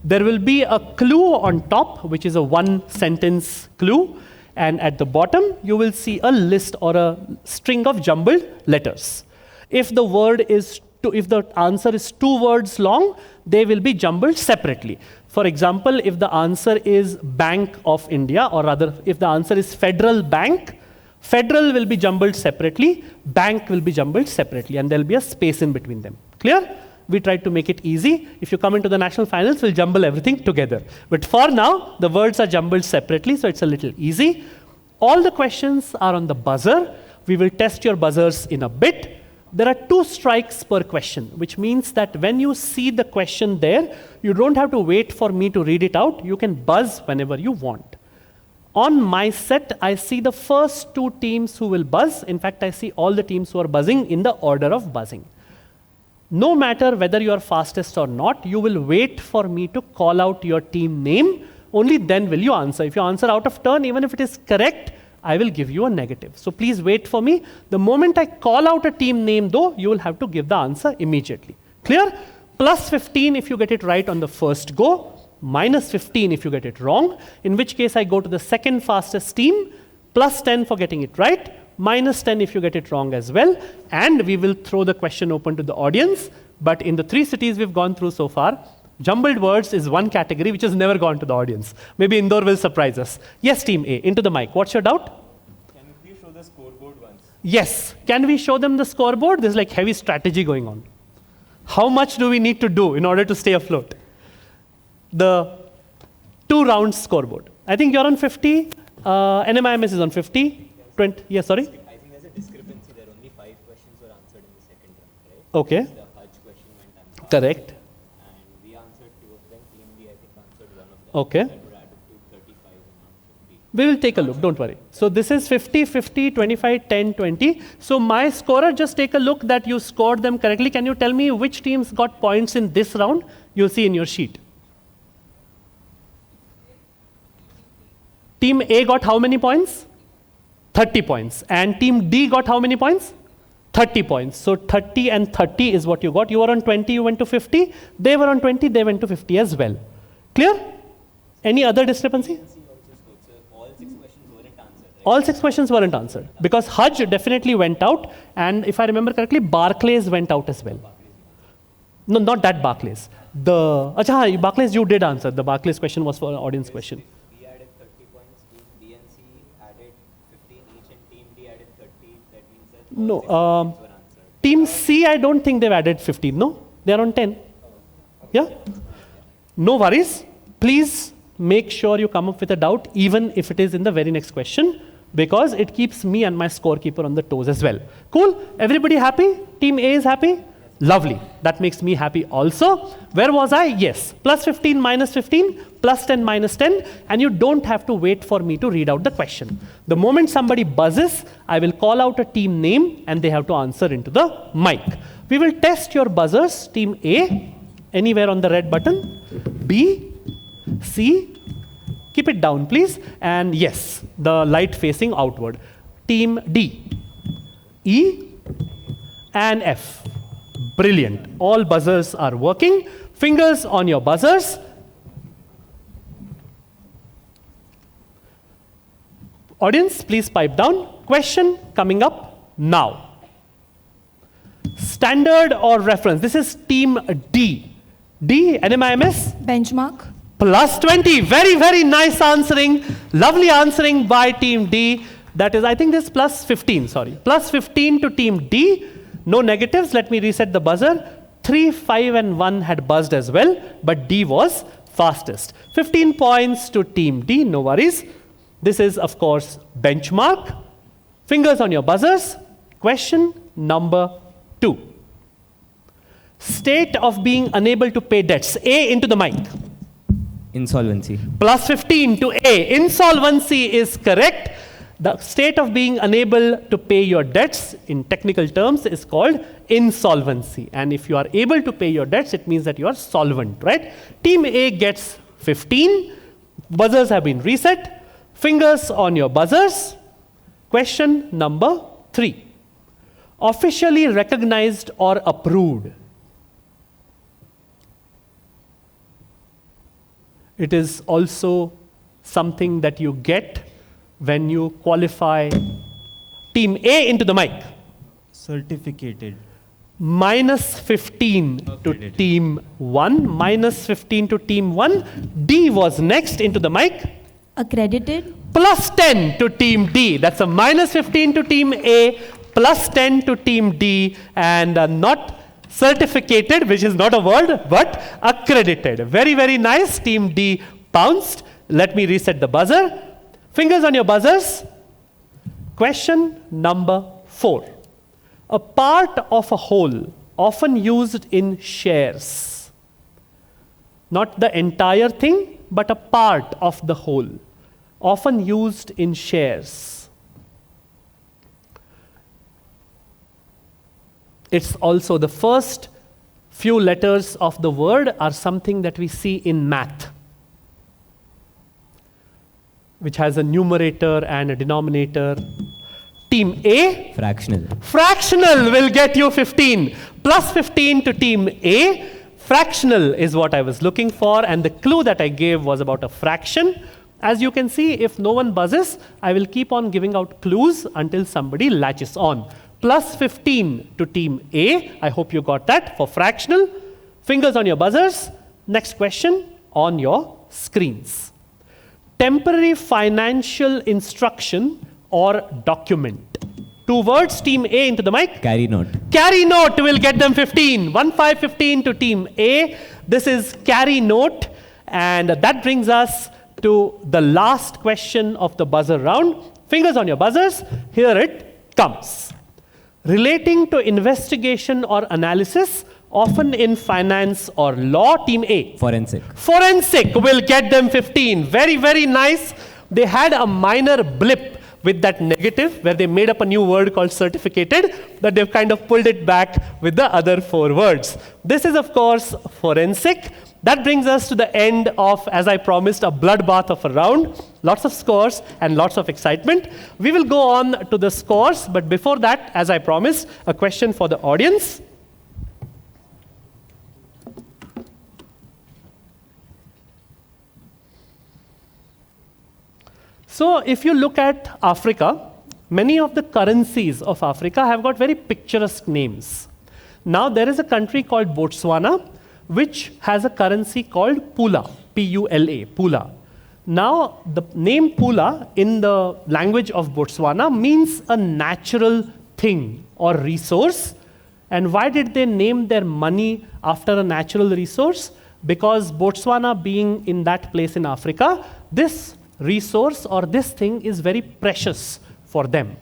There will be a clue on top, which is a one-sentence clue. And at the bottom, you will see a list or a string of jumbled letters. If the answer is 2 words long, they will be jumbled separately. For example, if the answer is Bank of India, or rather, if the answer is Federal Bank, Federal will be jumbled separately, Bank will be jumbled separately, and there will be a space in between them. Clear? We tried to make it easy. If you come into the national finals, we'll jumble everything together. But for now, the words are jumbled separately, so it's a little easy. All the questions are on the buzzer. We will test your buzzers in a bit. There are 2 strikes per question, which means that when you see the question there, you don't have to wait for me to read it out. You can buzz whenever you want. On my set, I see the first 2 teams who will buzz. In fact, I see all the teams who are buzzing in the order of buzzing. No matter whether you are fastest or not, you will wait for me to call out your team name. Only then will you answer. If you answer out of turn, even if it is correct, I will give you a negative. So please wait for me. The moment I call out a team name, though, you will have to give the answer immediately. Clear? Plus 15 if you get it right on the first go. Minus 15 if you get it wrong. In which case, I go to the second fastest team. Plus 10 for getting it right. Minus 10 if you get it wrong as well. And we will throw the question open to the audience. But in the 3 cities we've gone through so far, jumbled words is one category which has never gone to the audience. Maybe Indore will surprise us. Yes, team A, into the mic. What's your doubt? Can you show the scoreboard once? Yes. Can we show them the scoreboard? There's like heavy strategy going on. How much do we need to do in order to stay afloat? The 2 rounds scoreboard. I think you're on 50. NMIMS is on 50. 20. Yeah, sorry? I think there's a discrepancy there. Only 5 questions were answered in the second round, right? Okay. The Hajj question went unanswered. Correct. And we answered 2 of them. Team B, I think, answered 1 of them. Okay. That would add up to 35 and now 50. We will take a look, don't worry. So this is 50, 50, 25, 10, 20. So my scorer, just take a look that you scored them correctly. Can you tell me which teams got points in this round? You'll see in your sheet. Team A got how many points? 30 points. And team D got how many points? 30 points. So 30 and 30 is what you got. You were on 20, you went to 50. They were on 20, they went to 50 as well. Clear? Any other discrepancy? All 6 questions weren't answered. Because Hajj definitely went out. And if I remember correctly, Barclays went out as well. No, not that Barclays. Barclays you did answer. The Barclays question was for an audience question. B added 30 points. Team B and C added 15 each. And Team D added 30. That means that all 6 questions were answered. Team C, I don't think they've added 15. No? They're on 10. Yeah? No worries. Please make sure you come up with a doubt, even if it is in the very next question, because it keeps me and my scorekeeper on the toes as well. Cool? Everybody happy? Team A is happy? Lovely. That makes me happy also. Where was I? Yes. Plus 15 minus 15, plus 10 minus 10, and you don't have to wait for me to read out the question. The moment somebody buzzes, I will call out a team name and they have to answer into the mic. We will test your buzzers. Team A, anywhere on the red button. B, C, keep it down please. And yes, the light facing outward. Team D, E, and F. Brilliant. All buzzers are working. Fingers on your buzzers. Audience, please pipe down. Question coming up now. Standard or reference? This is team D. D, NMIMS? Benchmark. Plus 20. Very, very nice answering. Lovely answering by team D. That is, I think this is plus 15, sorry. Plus 15 to team D. No negatives. Let me reset the buzzer. 3, 5, and 1 had buzzed as well, but D was fastest. 15 points to team D. No worries. This is, of course, benchmark. Fingers on your buzzers. Question number 2. State of being unable to pay debts. A, into the mic. Insolvency. Plus 15 to A. Insolvency is correct. The state of being unable to pay your debts in technical terms is called insolvency. And if you are able to pay your debts, it means that you are solvent, right? Team A gets 15. Buzzers have been reset. Fingers on your buzzers. Question number 3. Officially recognized or approved. It is also something that you get when you qualify team A into the mic. Certificated. Minus 15 to team 1, minus 15 to team 1. D was next into the mic. Accredited. Plus 10 to team D. That's a minus 15 to team A, plus 10 to team D, and not certificated, which is not a word, but accredited. Very, very nice. Team D pounced. Let me reset the buzzer. Fingers on your buzzers. Question number 4. A part of a whole, often used in shares. Not the entire thing, but a part of the whole, often used in shares. It's also the first few letters of the word are something that we see in math, which has a numerator and a denominator. Team A? Fractional. Fractional will get you 15. Plus 15 to team A. Fractional is what I was looking for, and the clue that I gave was about a fraction. As you can see, if no one buzzes, I will keep on giving out clues until somebody latches on. Plus 15 to team A. I hope you got that for fractional. Fingers on your buzzers. Next question on your screens. Temporary financial instruction or document. 2 words, team A into the mic. Carry note. Carry note will get them 15. 15 to team A. This is carry note. And that brings us to the last question of the buzzer round. Fingers on your buzzers. Here it comes. Relating to investigation or analysis, often in finance or law, team A. Forensic. Forensic will get them 15. Very, very nice. They had a minor blip with that negative where they made up a new word called certificated, but they've kind of pulled it back with the other 4 words. This is, of course, forensic. That brings us to the end of, as I promised, a bloodbath of a round. Lots of scores and lots of excitement. We will go on to the scores, but before that, as I promised, a question for the audience. So if you look at Africa, many of the currencies of Africa have got very picturesque names. Now there is a country called Botswana, which has a currency called Pula, P-U-L-A, Pula. Now the name Pula in the language of Botswana means a natural thing or resource. And why did they name their money after a natural resource? Because Botswana being in that place in Africa, this resource or this thing is very precious for them.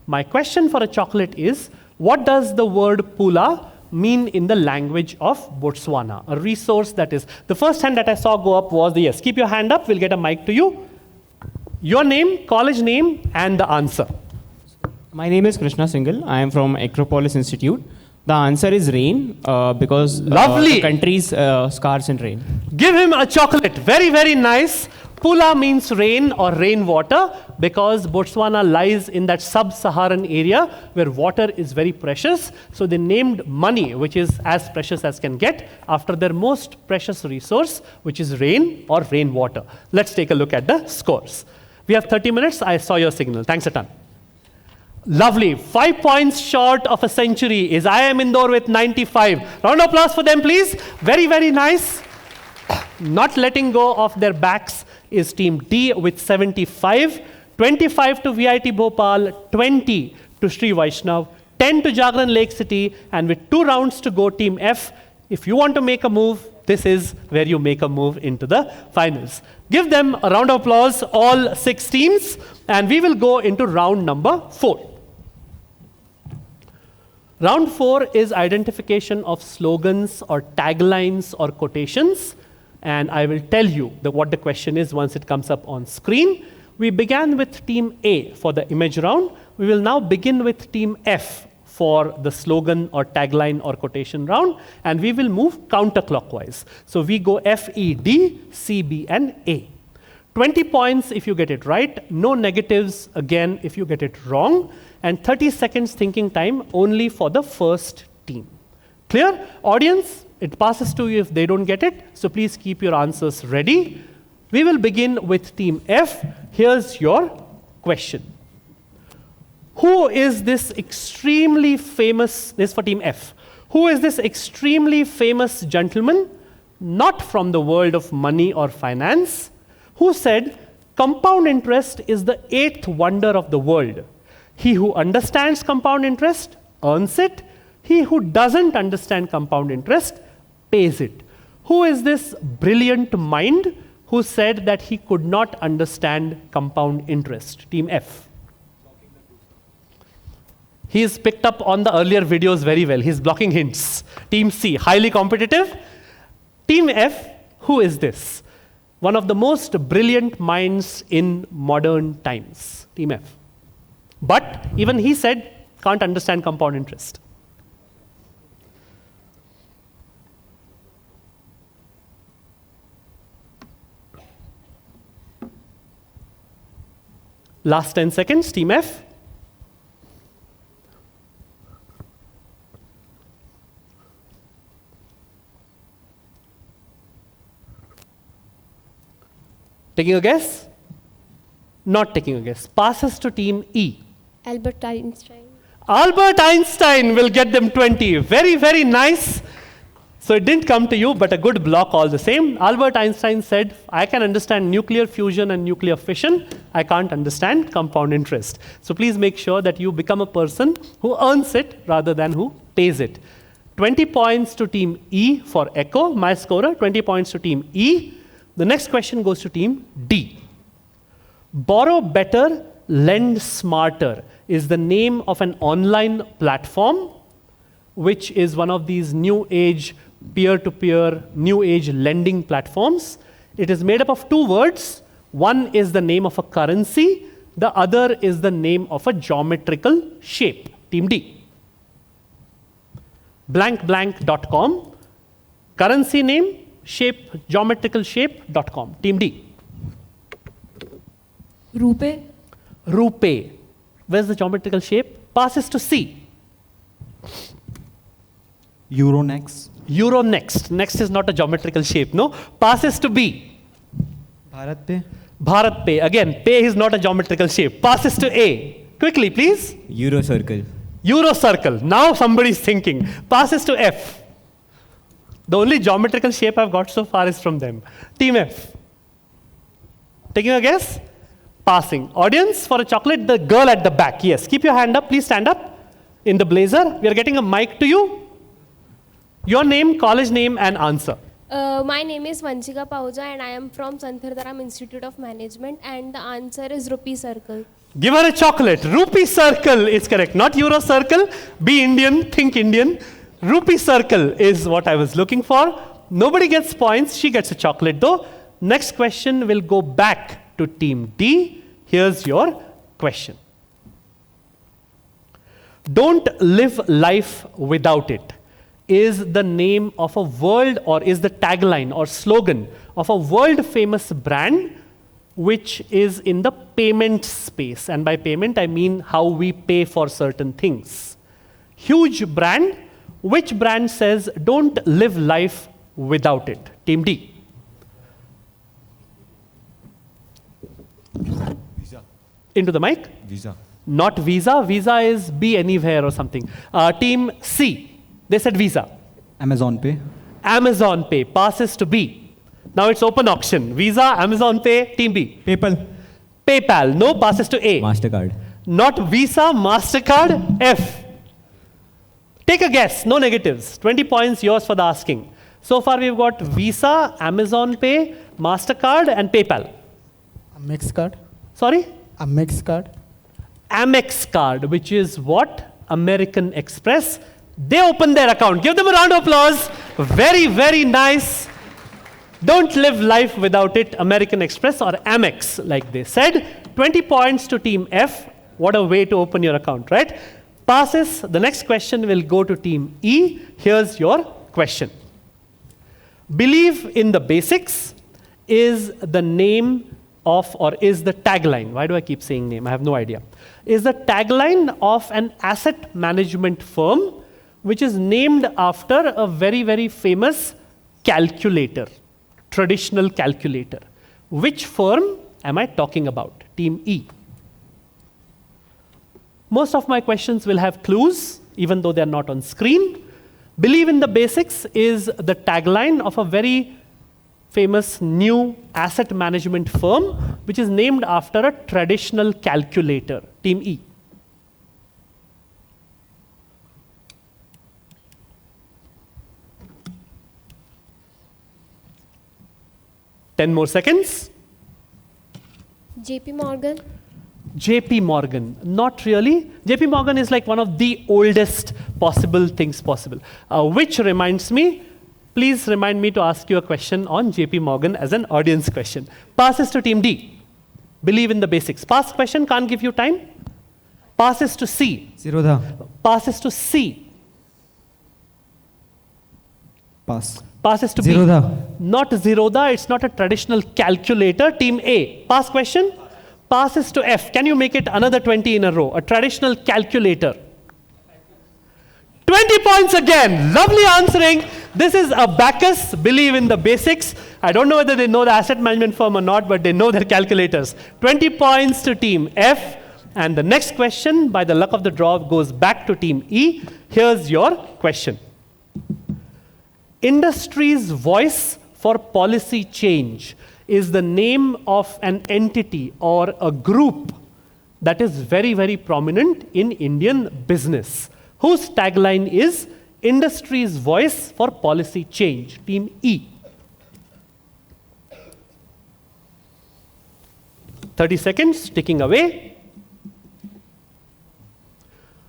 My question for a chocolate is, what does the word Pula mean in the language of Botswana? A resource that is, the first hand that I saw go up was the yes. Keep your hand up, we'll get a mic to you. Your name, college name, and the answer. My name is Krishna Singhal. I am from Acropolis Institute. The answer is rain because the country's scarce in rain. Give him a chocolate. Very, very nice. Pula means rain or rainwater because Botswana lies in that sub-Saharan area where water is very precious. So they named money, which is as precious as can get, after their most precious resource, which is rain or rainwater. Let's take a look at the scores. We have 30 minutes. I saw your signal. Thanks a ton. Lovely. 5 points short of a century is IIM Indore with 95. Round of applause for them, please. Very, very nice. Not letting go of their backs is team D with 75. 25 to VIT Bhopal, 20 to Sri Vaishnav, 10 to Jagran Lake City, and with 2 rounds to go, team F. If you want to make a move, this is where you make a move into the finals. Give them a round of applause, all 6 teams, and we will go into round number 4. Round 4 is identification of slogans or taglines or quotations, and I will tell you what the question is once it comes up on screen. We began with team A for the image round. We will now begin with team F for the slogan or tagline or quotation round, and we will move counterclockwise. So we go F, E, D, C, B, and A. 20 points if you get it right, no negatives again if you get it wrong, and 30 seconds thinking time only for the first team. Clear? Audience, it passes to you if they don't get it, so please keep your answers ready. We will begin with team F. Here's your question. Who is this extremely famous, this is for team F. Who is this extremely famous gentleman, not from the world of money or finance, who said, compound interest is the 8th wonder of the world. He who understands compound interest earns it. He who doesn't understand compound interest pays it. Who is this brilliant mind who said that he could not understand compound interest? Team F. He's picked up on the earlier videos very well. He's blocking hints. Team C, highly competitive. Team F, who is this? One of the most brilliant minds in modern times. Team F. But even he said, can't understand compound interest. Last 10 seconds, team F. Taking a guess? Not taking a guess. Passes to team E. Albert Einstein. Albert Einstein will get them 20. Very, very nice. So it didn't come to you, but a good block all the same. Albert Einstein said, I can understand nuclear fusion and nuclear fission. I can't understand compound interest. So please make sure that you become a person who earns it rather than who pays it. 20 points to team E for Echo, my scorer. 20 points to team E. The next question goes to team D. Borrow better, lend smarter is the name of an online platform which is one of these new age peer-to-peer, new age lending platforms. It is made up of 2 words. One is the name of a currency. The other is the name of a geometrical shape. Team D. blankblank.com. Currency name, shape, geometrical shape.com. Team D. Rupee. Rupee. Where's the geometrical shape? Passes to C. Euronext. Euronext. Next is not a geometrical shape, no? Passes to B. Bharat Pay. Bharat Pay. Again, pay is not a geometrical shape. Passes to A. Quickly, please. Eurocircle. Eurocircle. Now somebody's thinking. Passes to F. The only geometrical shape I've got so far is from them. Team F. Taking a guess? Passing. Audience, for a chocolate, the girl at the back. Yes, keep your hand up. Please stand up. In the blazer. We are getting a mic to you. Your name, college name, and answer. My name is Vanchika Pahuja and I am from Santhardaram Institute of Management and the answer is Rupee Circle. Give her a chocolate. Rupee Circle is correct. Not Euro Circle. Be Indian. Think Indian. Rupee Circle is what I was looking for. Nobody gets points. She gets a chocolate though. Next question will go back to team D. Here's your question. Don't live life without it is the name of a world or is the tagline or slogan of a world famous brand which is in the payment space. And by payment, I mean how we pay for certain things. Huge brand. Which brand says don't live life without it? Team D. Visa. Into the mic. Visa. Not Visa. Visa is be anywhere or something. Team C. They said Visa. Amazon Pay. Amazon Pay passes to B. Now it's open auction. Visa, Amazon Pay, Team B. PayPal. PayPal. No, passes to A. MasterCard. Not Visa, MasterCard, F. Take a guess. No negatives. 20 points yours for the asking. So far we've got Visa, Amazon Pay, MasterCard, and PayPal. Amex card. Sorry? Amex card. Amex card, which is what? American Express. They opened their account. Give them a round of applause. Very, very nice. Don't live life without it. American Express or Amex, like they said. 20 points to Team F. What a way to open your account, right? Passes. The next question will go to Team E. Here's your question. Believe in the basics is the name of, or is the tagline. Why do I keep saying name? I have no idea. Is the tagline of an asset management firm which is named after a very, very famous calculator, traditional calculator. Which firm am I talking about? Team E. Most of my questions will have clues, even though they're not on screen. Believe in the basics is the tagline of a very famous new asset management firm, which is named after a traditional calculator. Team E. Ten more seconds. JP Morgan. JP Morgan, not really. JP Morgan is like one of the oldest possible things possible. Which reminds me, please remind me to ask you a question on JP Morgan as an audience question. Passes to Team D. Believe in the basics. Pass question, can't give you time. Passes to C. Zerodha. Passes to C. Pass. Passes to Zerodha. B. Not Zerodha, it's not a traditional calculator. Team A. Pass question. Passes to F. Can you make it another 20 in a row? A traditional calculator. 20 points again. Lovely answering. This is Abacus. Believe in the basics. I don't know whether they know the asset management firm or not, but they know their calculators. 20 points to Team F. And the next question, by the luck of the draw, goes back to Team E. Here's your question. Industry's voice for policy change is the name of an entity or a group that is very, very prominent in Indian business, whose tagline is Industry's Voice for Policy Change. Team E. 30 seconds, ticking away.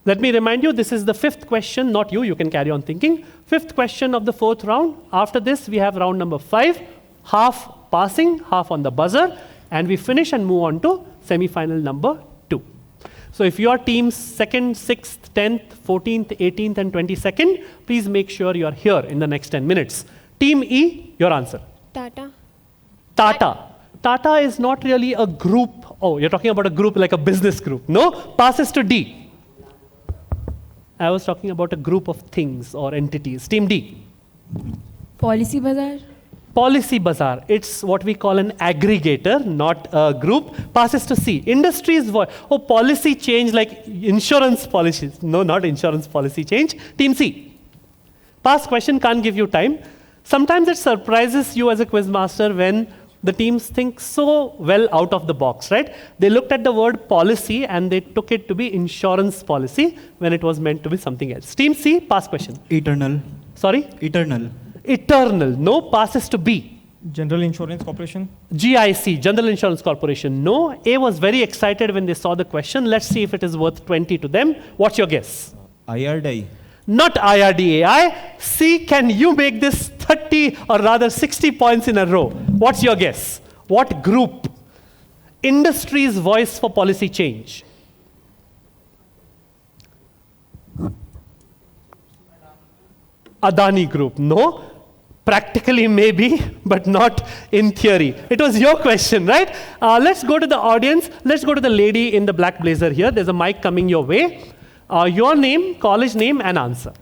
Let me remind you, this is the fifth question, not you can carry on thinking. Fifth question of the fourth round. After this, we have round number 5, half passing, half on the buzzer, and we finish and move on to semi-final number 2. So if your team's 2nd, 6th, 10th, 14th, 18th, and 22nd, please make sure you are here in the next 10 minutes. Team E, your answer. Tata. Tata. Tata is not really a group. Oh, you're talking about a group like a business group. No, passes to D. I was talking about a group of things or entities. Team D. Policy Bazaar. Policy Bazaar. It's what we call an aggregator, not a group. Passes to C. Industry's voice. Oh, policy change like insurance policies. No, not insurance policy change. Team C. Pass question, can't give you time. Sometimes it surprises you as a quiz master when the teams think so well out of the box, right? They looked at the word policy and they took it to be insurance policy when it was meant to be something else. Team C, pass question. Eternal. Sorry? Eternal. Eternal. No, passes to B. General Insurance Corporation. GIC, General Insurance Corporation. No. A was very excited when they saw the question. Let's see if it is worth 20 to them. What's your guess? IRDAI. Not IRDAI. C, can you make this 30 or rather 60 points in a row? What's your guess? What group? Industry's voice for policy change. Adani Group. No. Practically maybe, but not in theory. It was your question, right? Let's go to the audience. Let's go to the lady in the black blazer here. There's a mic coming your way. Your name, college name, and answer.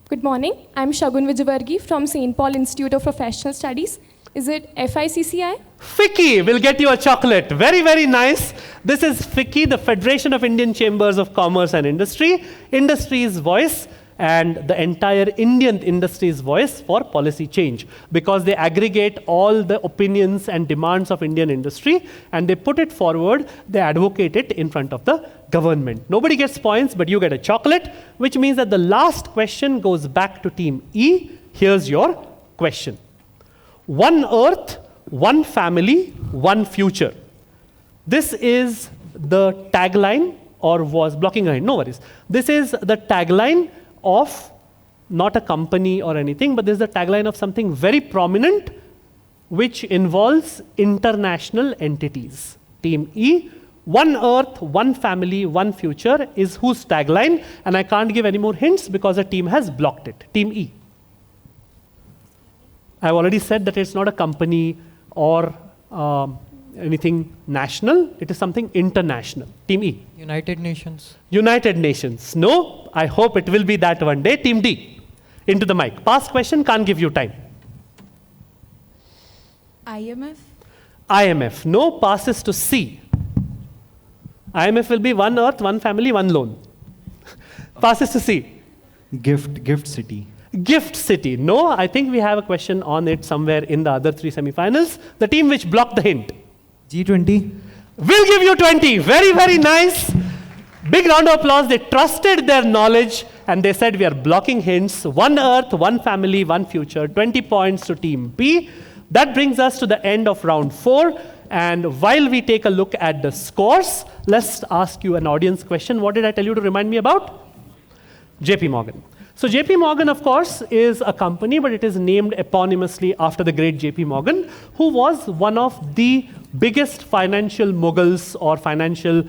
Good morning. I'm Shagun Vijavargi from St. Paul Institute of Professional Studies. Is it FICCI? FICCI will get you a chocolate. Very, very nice. This is FICCI, the Federation of Indian Chambers of Commerce and Industry. Industry's voice and the entire Indian industry's voice for policy change, because they aggregate all the opinions and demands of Indian industry and they put it forward, they advocate it in front of the government. Nobody gets points, but you get a chocolate, which means that the last question goes back to Team E. Here's your question. One Earth, one family, one future. This is the tagline, or was blocking ahead, no worries. This is the tagline of not a company or anything, but this is the tagline of something very prominent which involves international entities. Team E, one Earth, one family, one future is whose tagline, and I can't give any more hints because the team has blocked it. Team E. I've already said that it's not a company or anything national, it is something international. Team E. United Nations. United Nations. No, I hope it will be that one day. Team D. Into the mic. Past question, can't give you time. IMF. IMF. No, passes to C. IMF will be one earth, one family, one loan. Passes to C. Gift City. Gift City. No, I think we have a question on it somewhere in the other 3 semifinals. The team which blocked the hint. G20. We'll give you 20. Very, very nice. Big round of applause. They trusted their knowledge and they said we are blocking hints. One earth, one family, one future. 20 points to team B. That brings us to the end of round 4. And while we take a look at the scores, let's ask you an audience question. What did I tell you to remind me about? JP Morgan. So JP Morgan, of course, is a company, but it is named eponymously after the great JP Morgan, who was one of the biggest financial moguls or financial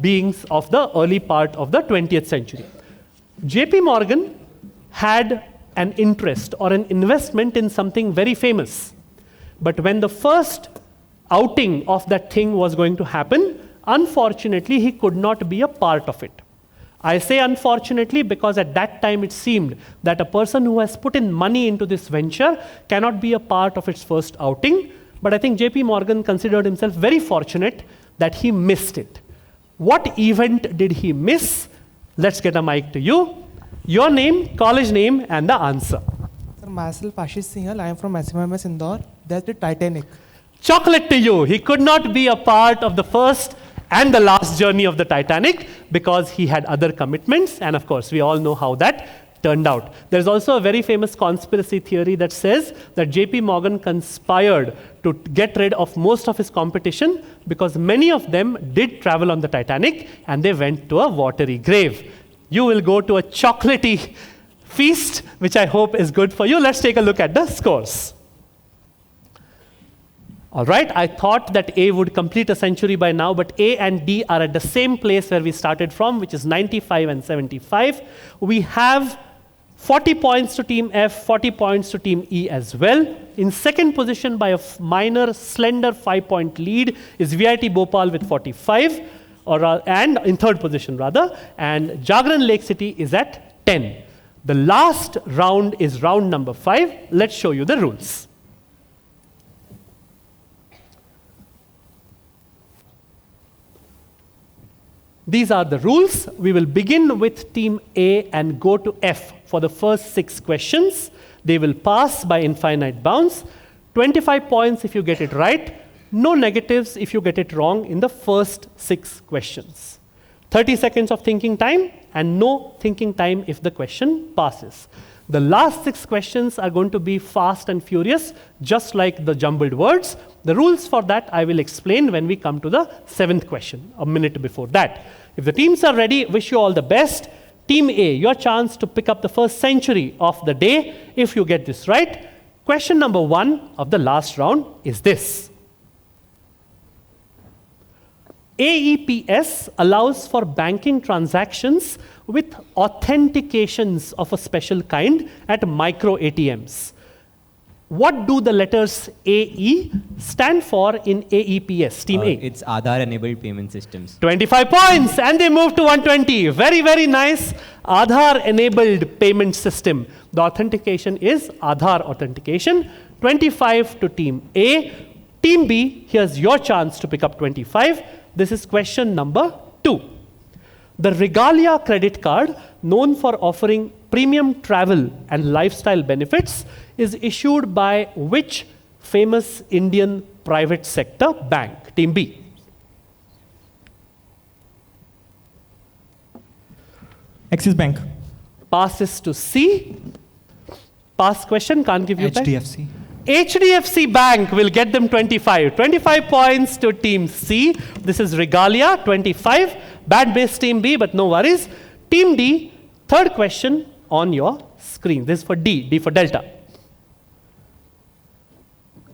beings of the early part of the 20th century. JP Morgan had an interest or an investment in something very famous. But when the first outing of that thing was going to happen, unfortunately, he could not be a part of it. I say unfortunately because at that time it seemed that a person who has put in money into this venture cannot be a part of its first outing. But I think JP Morgan considered himself very fortunate that he missed it. What event did he miss? Let's get a mic to you. Your name, college name, and the answer. Sir, myself Ashish Singhal. I am from SMMS Indore. That's the Titanic. Chocolate to you. He could not be a part of the first and the last journey of the Titanic because he had other commitments. And of course, we all know how that turned out. There's also a very famous conspiracy theory that says that JP Morgan conspired to get rid of most of his competition because many of them did travel on the Titanic and they went to a watery grave. You will go to a chocolatey feast, which I hope is good for you. Let's take a look at the scores. All right, I thought that A would complete a century by now, but A and D are at the same place where we started from, which is 95 and 75. We have 40 points to Team F, 40 points to Team E as well. In second position by a minor, slender 5-point lead is VIT Bhopal with 45, and in third position rather, and Jagran Lake City is at 10. The last round is round number 5. Let's show you the rules. These are the rules. We will begin with Team A and go to F for the first 6 questions. They will pass by infinite bounds. 25 points if you get it right. No negatives if you get it wrong in the first 6 questions. 30 seconds of thinking time and no thinking time if the question passes. The last 6 questions are going to be fast and furious, just like the jumbled words. The rules for that I will explain when we come to the 7th question, a minute before that. If the teams are ready, wish you all the best. Team A, your chance to pick up the first century of the day if you get this right. Question number 1 of the last round is this. AEPS allows for banking transactions with authentications of a special kind at micro ATMs. What do the letters AE stand for in AEPS, Team A? It's Aadhaar-enabled payment systems. 25 points, and they move to 120. Very, very nice. Aadhaar-enabled payment system. The authentication is Aadhaar authentication. 25 to Team A. Team B, here's your chance to pick up 25. This is question number 2. The Regalia credit card, known for offering premium travel and lifestyle benefits, is issued by which famous Indian private sector bank? Team B. Axis Bank. Passes to C. Pass question, can't give you back. HDFC. HDFC Bank will get them 25. 25 points to Team C. This is Regalia, 25. Bad base Team B, but no worries. Team D, third question on your screen. This is for D, D for Delta.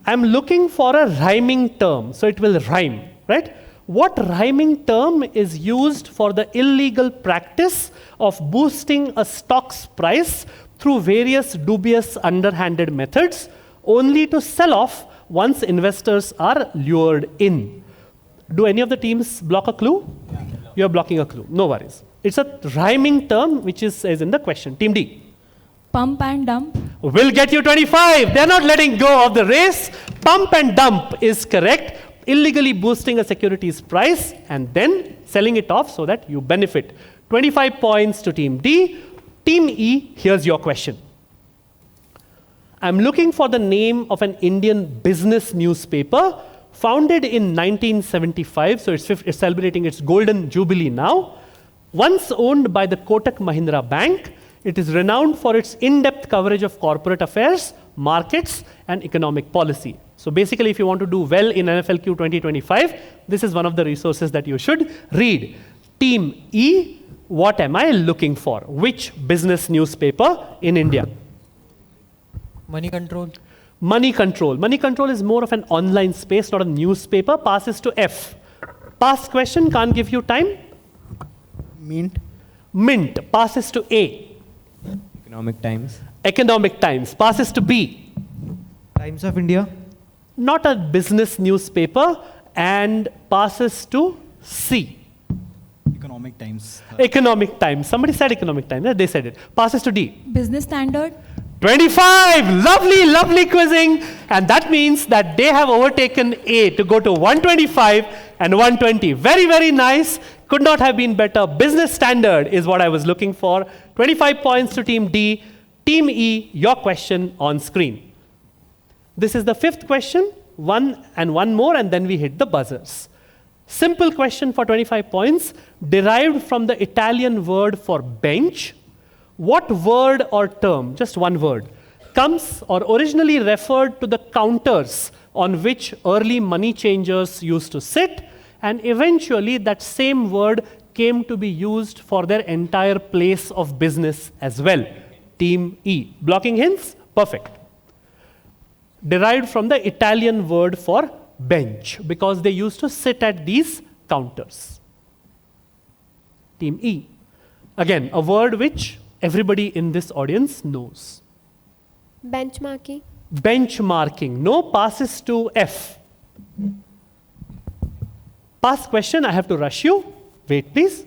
I'm looking for a rhyming term, so it will rhyme, right? What rhyming term is used for the illegal practice of boosting a stock's price through various dubious underhanded methods, only to sell off once investors are lured in? Do any of the teams block a clue? Yeah. You're blocking a clue. No worries. It's a rhyming term which is in the question. Team D. Pump and dump. Will get you 25. They're not letting go of the race. Pump and dump is correct. Illegally boosting a security's price and then selling it off so that you benefit. 25 points to Team D. Team E, here's your question. I'm looking for the name of an Indian business newspaper founded in 1975, so it's celebrating its golden jubilee now. Once owned by the Kotak Mahindra Bank, it is renowned for its in-depth coverage of corporate affairs, markets, and economic policy. So basically, if you want to do well in NFLQ 2025, this is one of the resources that you should read. Team E, what am I looking for? Which business newspaper in India? Money control. Money control. Money control is more of an online space, not a newspaper. Passes to F. Pass question, can't give you time. Mint. Mint. Passes to A. Economic Times. Economic Times. Passes to B. Times of India. Not a business newspaper, and passes to C. Economic Times. Economic Times. Somebody said Economic Times. They said it. Passes to D. Business Standard. 25. Lovely, lovely quizzing. And that means that they have overtaken A to go to 125 and 120. Very, very nice. Could not have been better. Business Standard is what I was looking for. 25 points to Team D. Team E, your question on screen. This is the fifth question. One and one more, and then we hit the buzzers. Simple question for 25 points. Derived from the Italian word for bench. What word or term, just one word, comes or originally referred to the counters on which early money changers used to sit, and eventually that same word came to be used for their entire place of business as well? Team E. Blocking hints? Perfect. Derived from the Italian word for bench, because they used to sit at these counters. Team E. Again, a word which everybody in this audience knows. Benchmarking. Benchmarking. No, passes to F. Pass question, I have to rush you. Wait, please.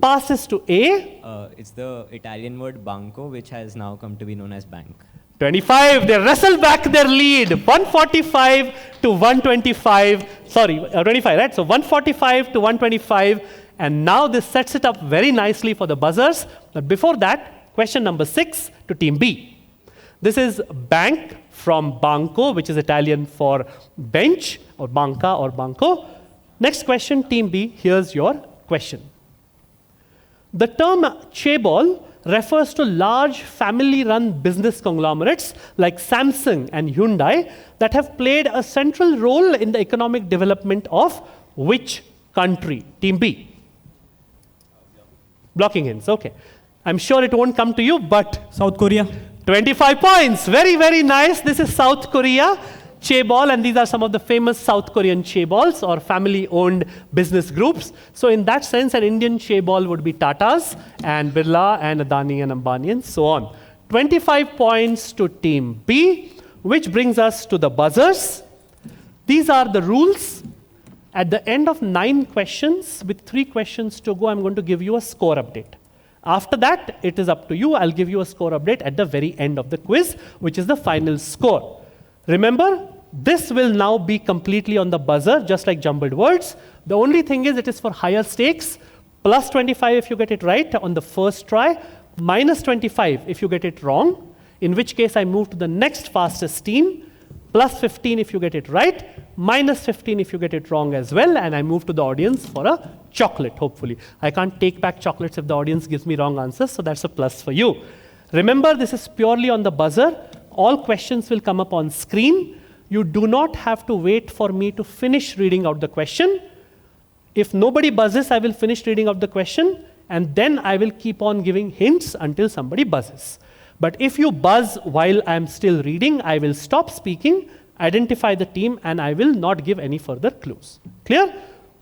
Passes to A. It's the Italian word banco, which has now come to be known as bank. 25. They wrestle back their lead. 145 to 125. Sorry, 25, right? So 145 to 125. And now this sets it up very nicely for the buzzers. But before that, question number 6 to Team B. This is bank from banco, which is Italian for bench, or banca or banco. Next question, Team B. Here's your question. The term chaebol refers to large family-run business conglomerates like Samsung and Hyundai that have played a central role in the economic development of which country? Team B. Blocking hints, okay. I'm sure it won't come to you, but South Korea. 25 points. Very, very nice. This is South Korea. Chaebol, and these are some of the famous South Korean chaebols or family-owned business groups. So in that sense, an Indian chaebol would be Tata's and Birla and Adani and Ambani and so on. 25 points to Team B, which brings us to the buzzers. These are the rules. At the end of 9 questions, with 3 questions to go, I'm going to give you a score update. After that, it is up to you. I'll give you a score update at the very end of the quiz, which is the final score. Remember, this will now be completely on the buzzer, just like jumbled words. The only thing is it is for higher stakes. Plus 25 if you get it right on the first try. Minus 25 if you get it wrong, in which case I move to the next fastest team. Plus 15 if you get it right. Minus 15 if you get it wrong as well. And I move to the audience for a chocolate, hopefully. I can't take back chocolates if the audience gives me wrong answers, so that's a plus for you. Remember, this is purely on the buzzer. All questions will come up on screen. You do not have to wait for me to finish reading out the question. If nobody buzzes, I will finish reading out the question, and then I will keep on giving hints until somebody buzzes. But if you buzz while I'm still reading, I will stop speaking, identify the team, and I will not give any further clues. Clear?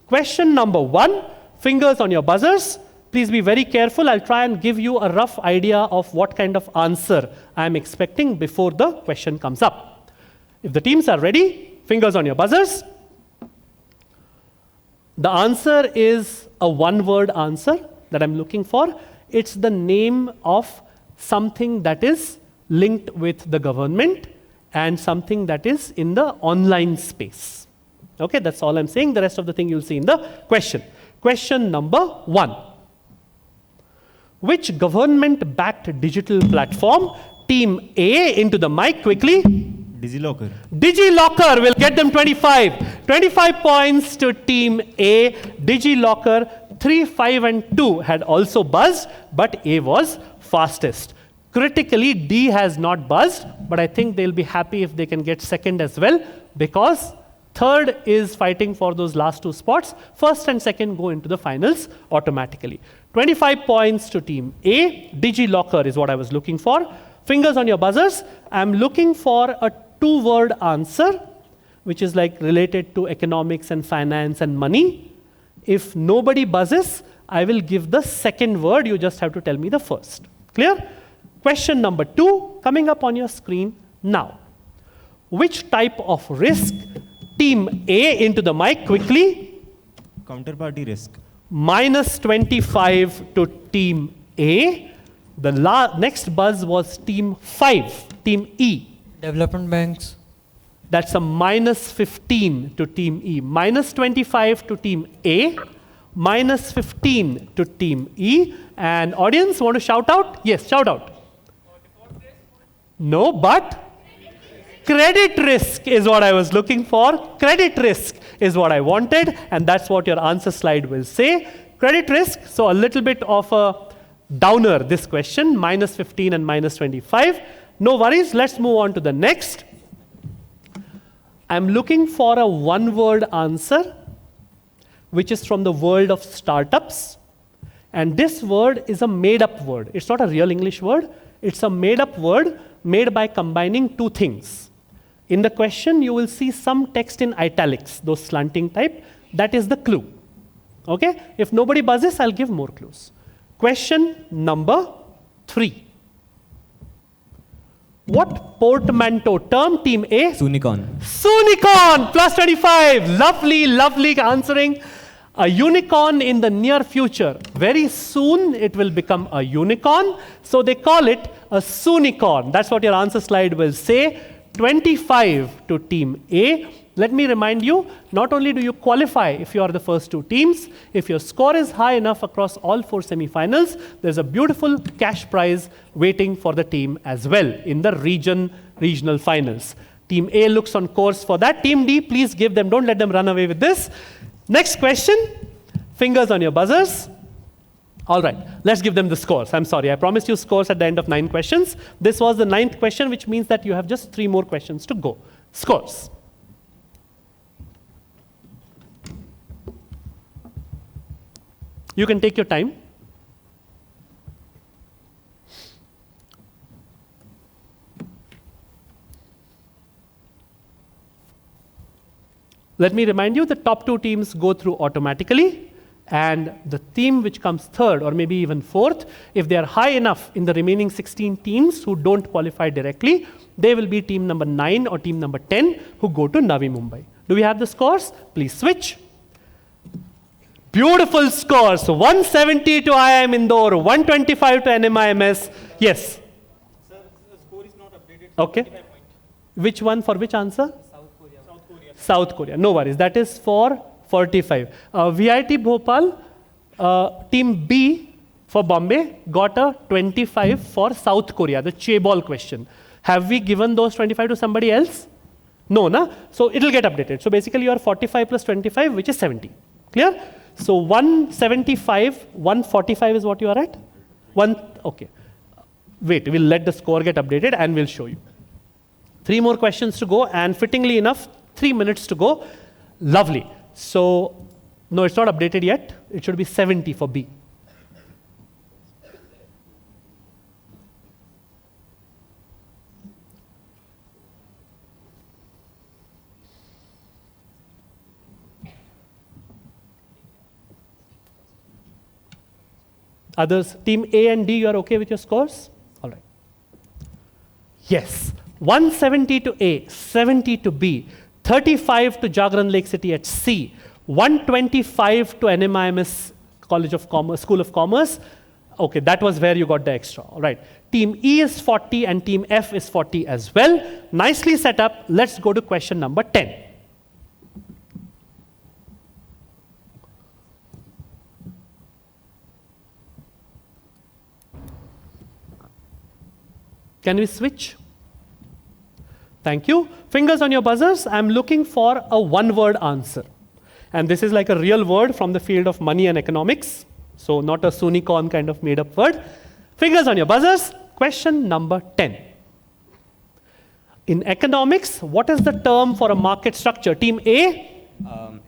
Question number 1, fingers on your buzzers. Please be very careful. I'll try and give you a rough idea of what kind of answer I'm expecting before the question comes up. If the teams are ready, fingers on your buzzers. The answer is a one-word answer that I'm looking for. It's the name of something that is linked with the government, and something that is in the online space. Okay, that's all I'm saying. The rest of the thing you'll see in the question. Question number 1. Which government-backed digital platform? Team A, into the mic quickly. DigiLocker. DigiLocker will get them 25. 25 points to Team A. DigiLocker, 3, 5, and 2 had also buzzed, but A was fastest. Critically, D has not buzzed, but I think they'll be happy if they can get second as well, because third is fighting for those last 2 spots. First and second go into the finals automatically. 25 points to Team A. DigiLocker is what I was looking for. Fingers on your buzzers. I'm looking for a 2-word answer, which is like related to economics and finance and money. If nobody buzzes, I will give the second word. You just have to tell me the first. Clear? Question number 2 coming up on your screen now. Which type of risk? Team A, into the mic quickly. Counterparty risk. Minus 25 to Team A. The next buzz was Team 5, Team E. Development banks. That's a minus 15 to Team E. Minus 25 to Team A. Minus 15 to Team E. And audience, want to shout out? Yes, shout out. No, but credit risk is what I was looking for. Credit risk is what I wanted, and that's what your answer slide will say. Credit risk, so a little bit of a downer, this question, minus 15 and minus 25. No worries, let's move on to the next. I'm looking for a 1-word answer, which is from the world of startups. And this word is a made-up word. It's not a real English word. It's a made-up word made by combining 2 things. In the question, you will see some text in italics, those slanting type. That is the clue. Okay? If nobody buzzes, I'll give more clues. Question number 3. What portmanteau term? Team A? Unicorn. Unicorn, plus 25. Lovely, lovely answering. A unicorn in the near future. Very soon it will become a unicorn. So they call it a unicorn. That's what your answer slide will say. 25 to Team A. Let me remind you, not only do you qualify if you are the first 2 teams, if your score is high enough across all 4 semifinals, there's a beautiful cash prize waiting for the team as well in the regional finals. Team A looks on course for that. Team D, please give them, don't let them run away with this. Next question, fingers on your buzzers. All right, let's give them the scores. I'm sorry, I promised you scores at the end of 9 questions. This was the 9th question, which means that you have just 3 more questions to go. Scores. You can take your time. Let me remind you, the top 2 teams go through automatically, and the team which comes third or maybe even fourth, if they are high enough in the remaining 16 teams who don't qualify directly, they will be team number 9 or team number 10 who go to Navi Mumbai. Do we have the scores? Please switch. Beautiful scores. 170 to IIM Indore, 125 to NMIMS. Yes. Sir, the score is not updated. Okay. Which one for which answer? South Korea. No worries. That is for 45. VIT Bhopal, team B for Bombay got a 25 for South Korea, the Chaebol question. Have we given those 25 to somebody else? No, na? So it will get updated. So basically you are 45 plus 25, which is 70. Clear? So 175, 145 is what you are at? Okay. Wait, we'll let the score get updated and we'll show you. 3 more questions to go, and fittingly enough, 3 minutes to go. Lovely. So, no, it's not updated yet. It should be 70 for B. Others, team A and D, you are okay with your scores? All right. Yes. 170 to A, 70 to B, 35 to Jagran Lake City at C, 125 to NMIMS College of Commerce, School of Commerce, Okay, that was where you got the extra. All right. Team E is 40 and Team F is 40 as well. Nicely set up. Let's go to question number 10. Can we switch? Thank you. Fingers on your buzzers. I'm looking for a one-word answer. And this is like a real word from the field of money and economics. So not a Sunicorn kind of made-up word. Fingers on your buzzers. Question number 10. In economics, what is the term for a market structure? Team A?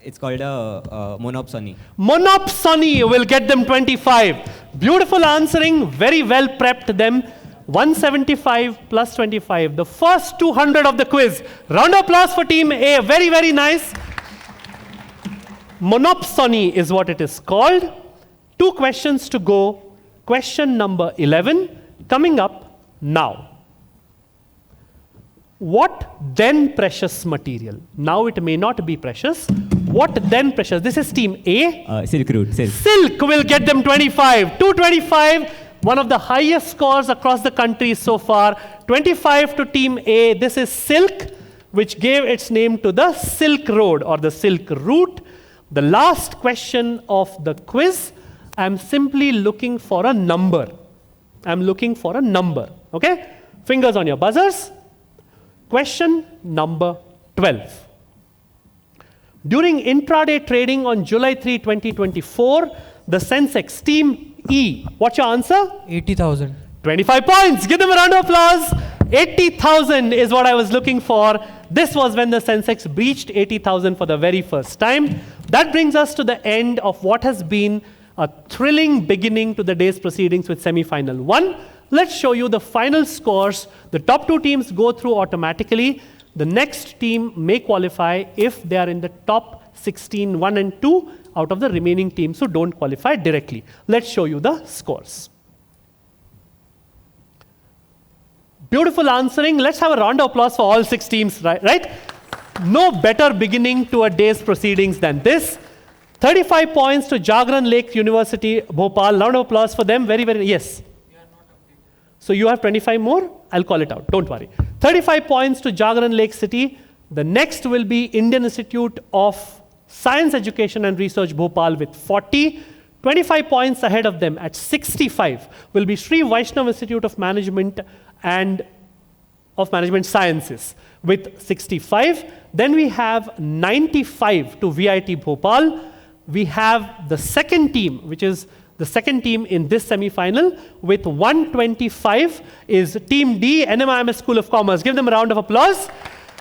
It's called a monopsony. Monopsony will get them 25. Beautiful answering. Very well prepped them. 175 plus 25. The first 200 of the quiz. Round of applause for Team A. Very, very nice. Monopsony is what it is called. 2 questions to go. Question number 11 coming up now. What then precious material? Now it may not be precious. What then precious? This is Team A. Silk route. Silk will get them 25. 225, one of the highest scores across the country so far. 25 to Team A. This is silk, which gave its name to the Silk Road or the Silk Route. The last question of the quiz, I'm simply looking for a number. I'm looking for a number. Okay? Fingers on your buzzers. Question number 12. During intraday trading on July 3, 2024, the Sensex, Team E, what's your answer? 80,000. 25 points. Give them a round of applause. 80,000 is what I was looking for. This was when the Sensex breached 80,000 for the very first time. That brings us to the end of what has been a thrilling beginning to the day's proceedings with semi-final 1. Let's show you the final scores. The top 2 teams go through automatically. The next team may qualify if they are in the top 16, 1 and 2 out of the remaining teams who don't qualify directly. Let's show you the scores. Beautiful answering. Let's have a round of applause for all 6 teams, right? No better beginning to a day's proceedings than this. 35 points to Jagran Lake University, Bhopal. Round of applause for them. Very, very, yes. So you have 25 more? I'll call it out. Don't worry. 35 points to Jagran Lake City. The next will be Indian Institute of Science Education and Research, Bhopal, with 40. 25 points ahead of them at 65 will be Sri Vaishnav Institute of Management and of Management Sciences with 65. Then we have 95 to VIT Bhopal. We have the second team, which is the second team in this semi-final with 125 is Team D, NMIMS School of Commerce. Give them a round of applause.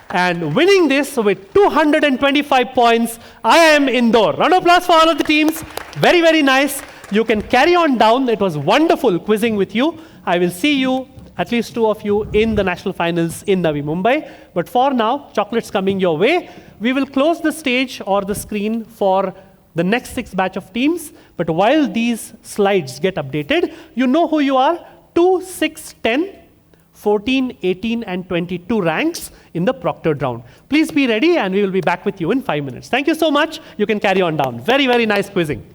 And winning this with 225 points, IIM Indore. Round of applause for all of the teams. Very, very nice. You can carry on down. It was wonderful quizzing with you. I will see you, at least 2 of you, in the national finals in Navi Mumbai. But for now, chocolates coming your way. We will close the stage or the screen for the next 6 batch of teams. But while these slides get updated, you know who you are. 2, 6, 10, 14, 18, and 22 ranks in the proctored round. Please be ready, and we will be back with you in 5 minutes. Thank you so much. You can carry on down. Very, very nice quizzing.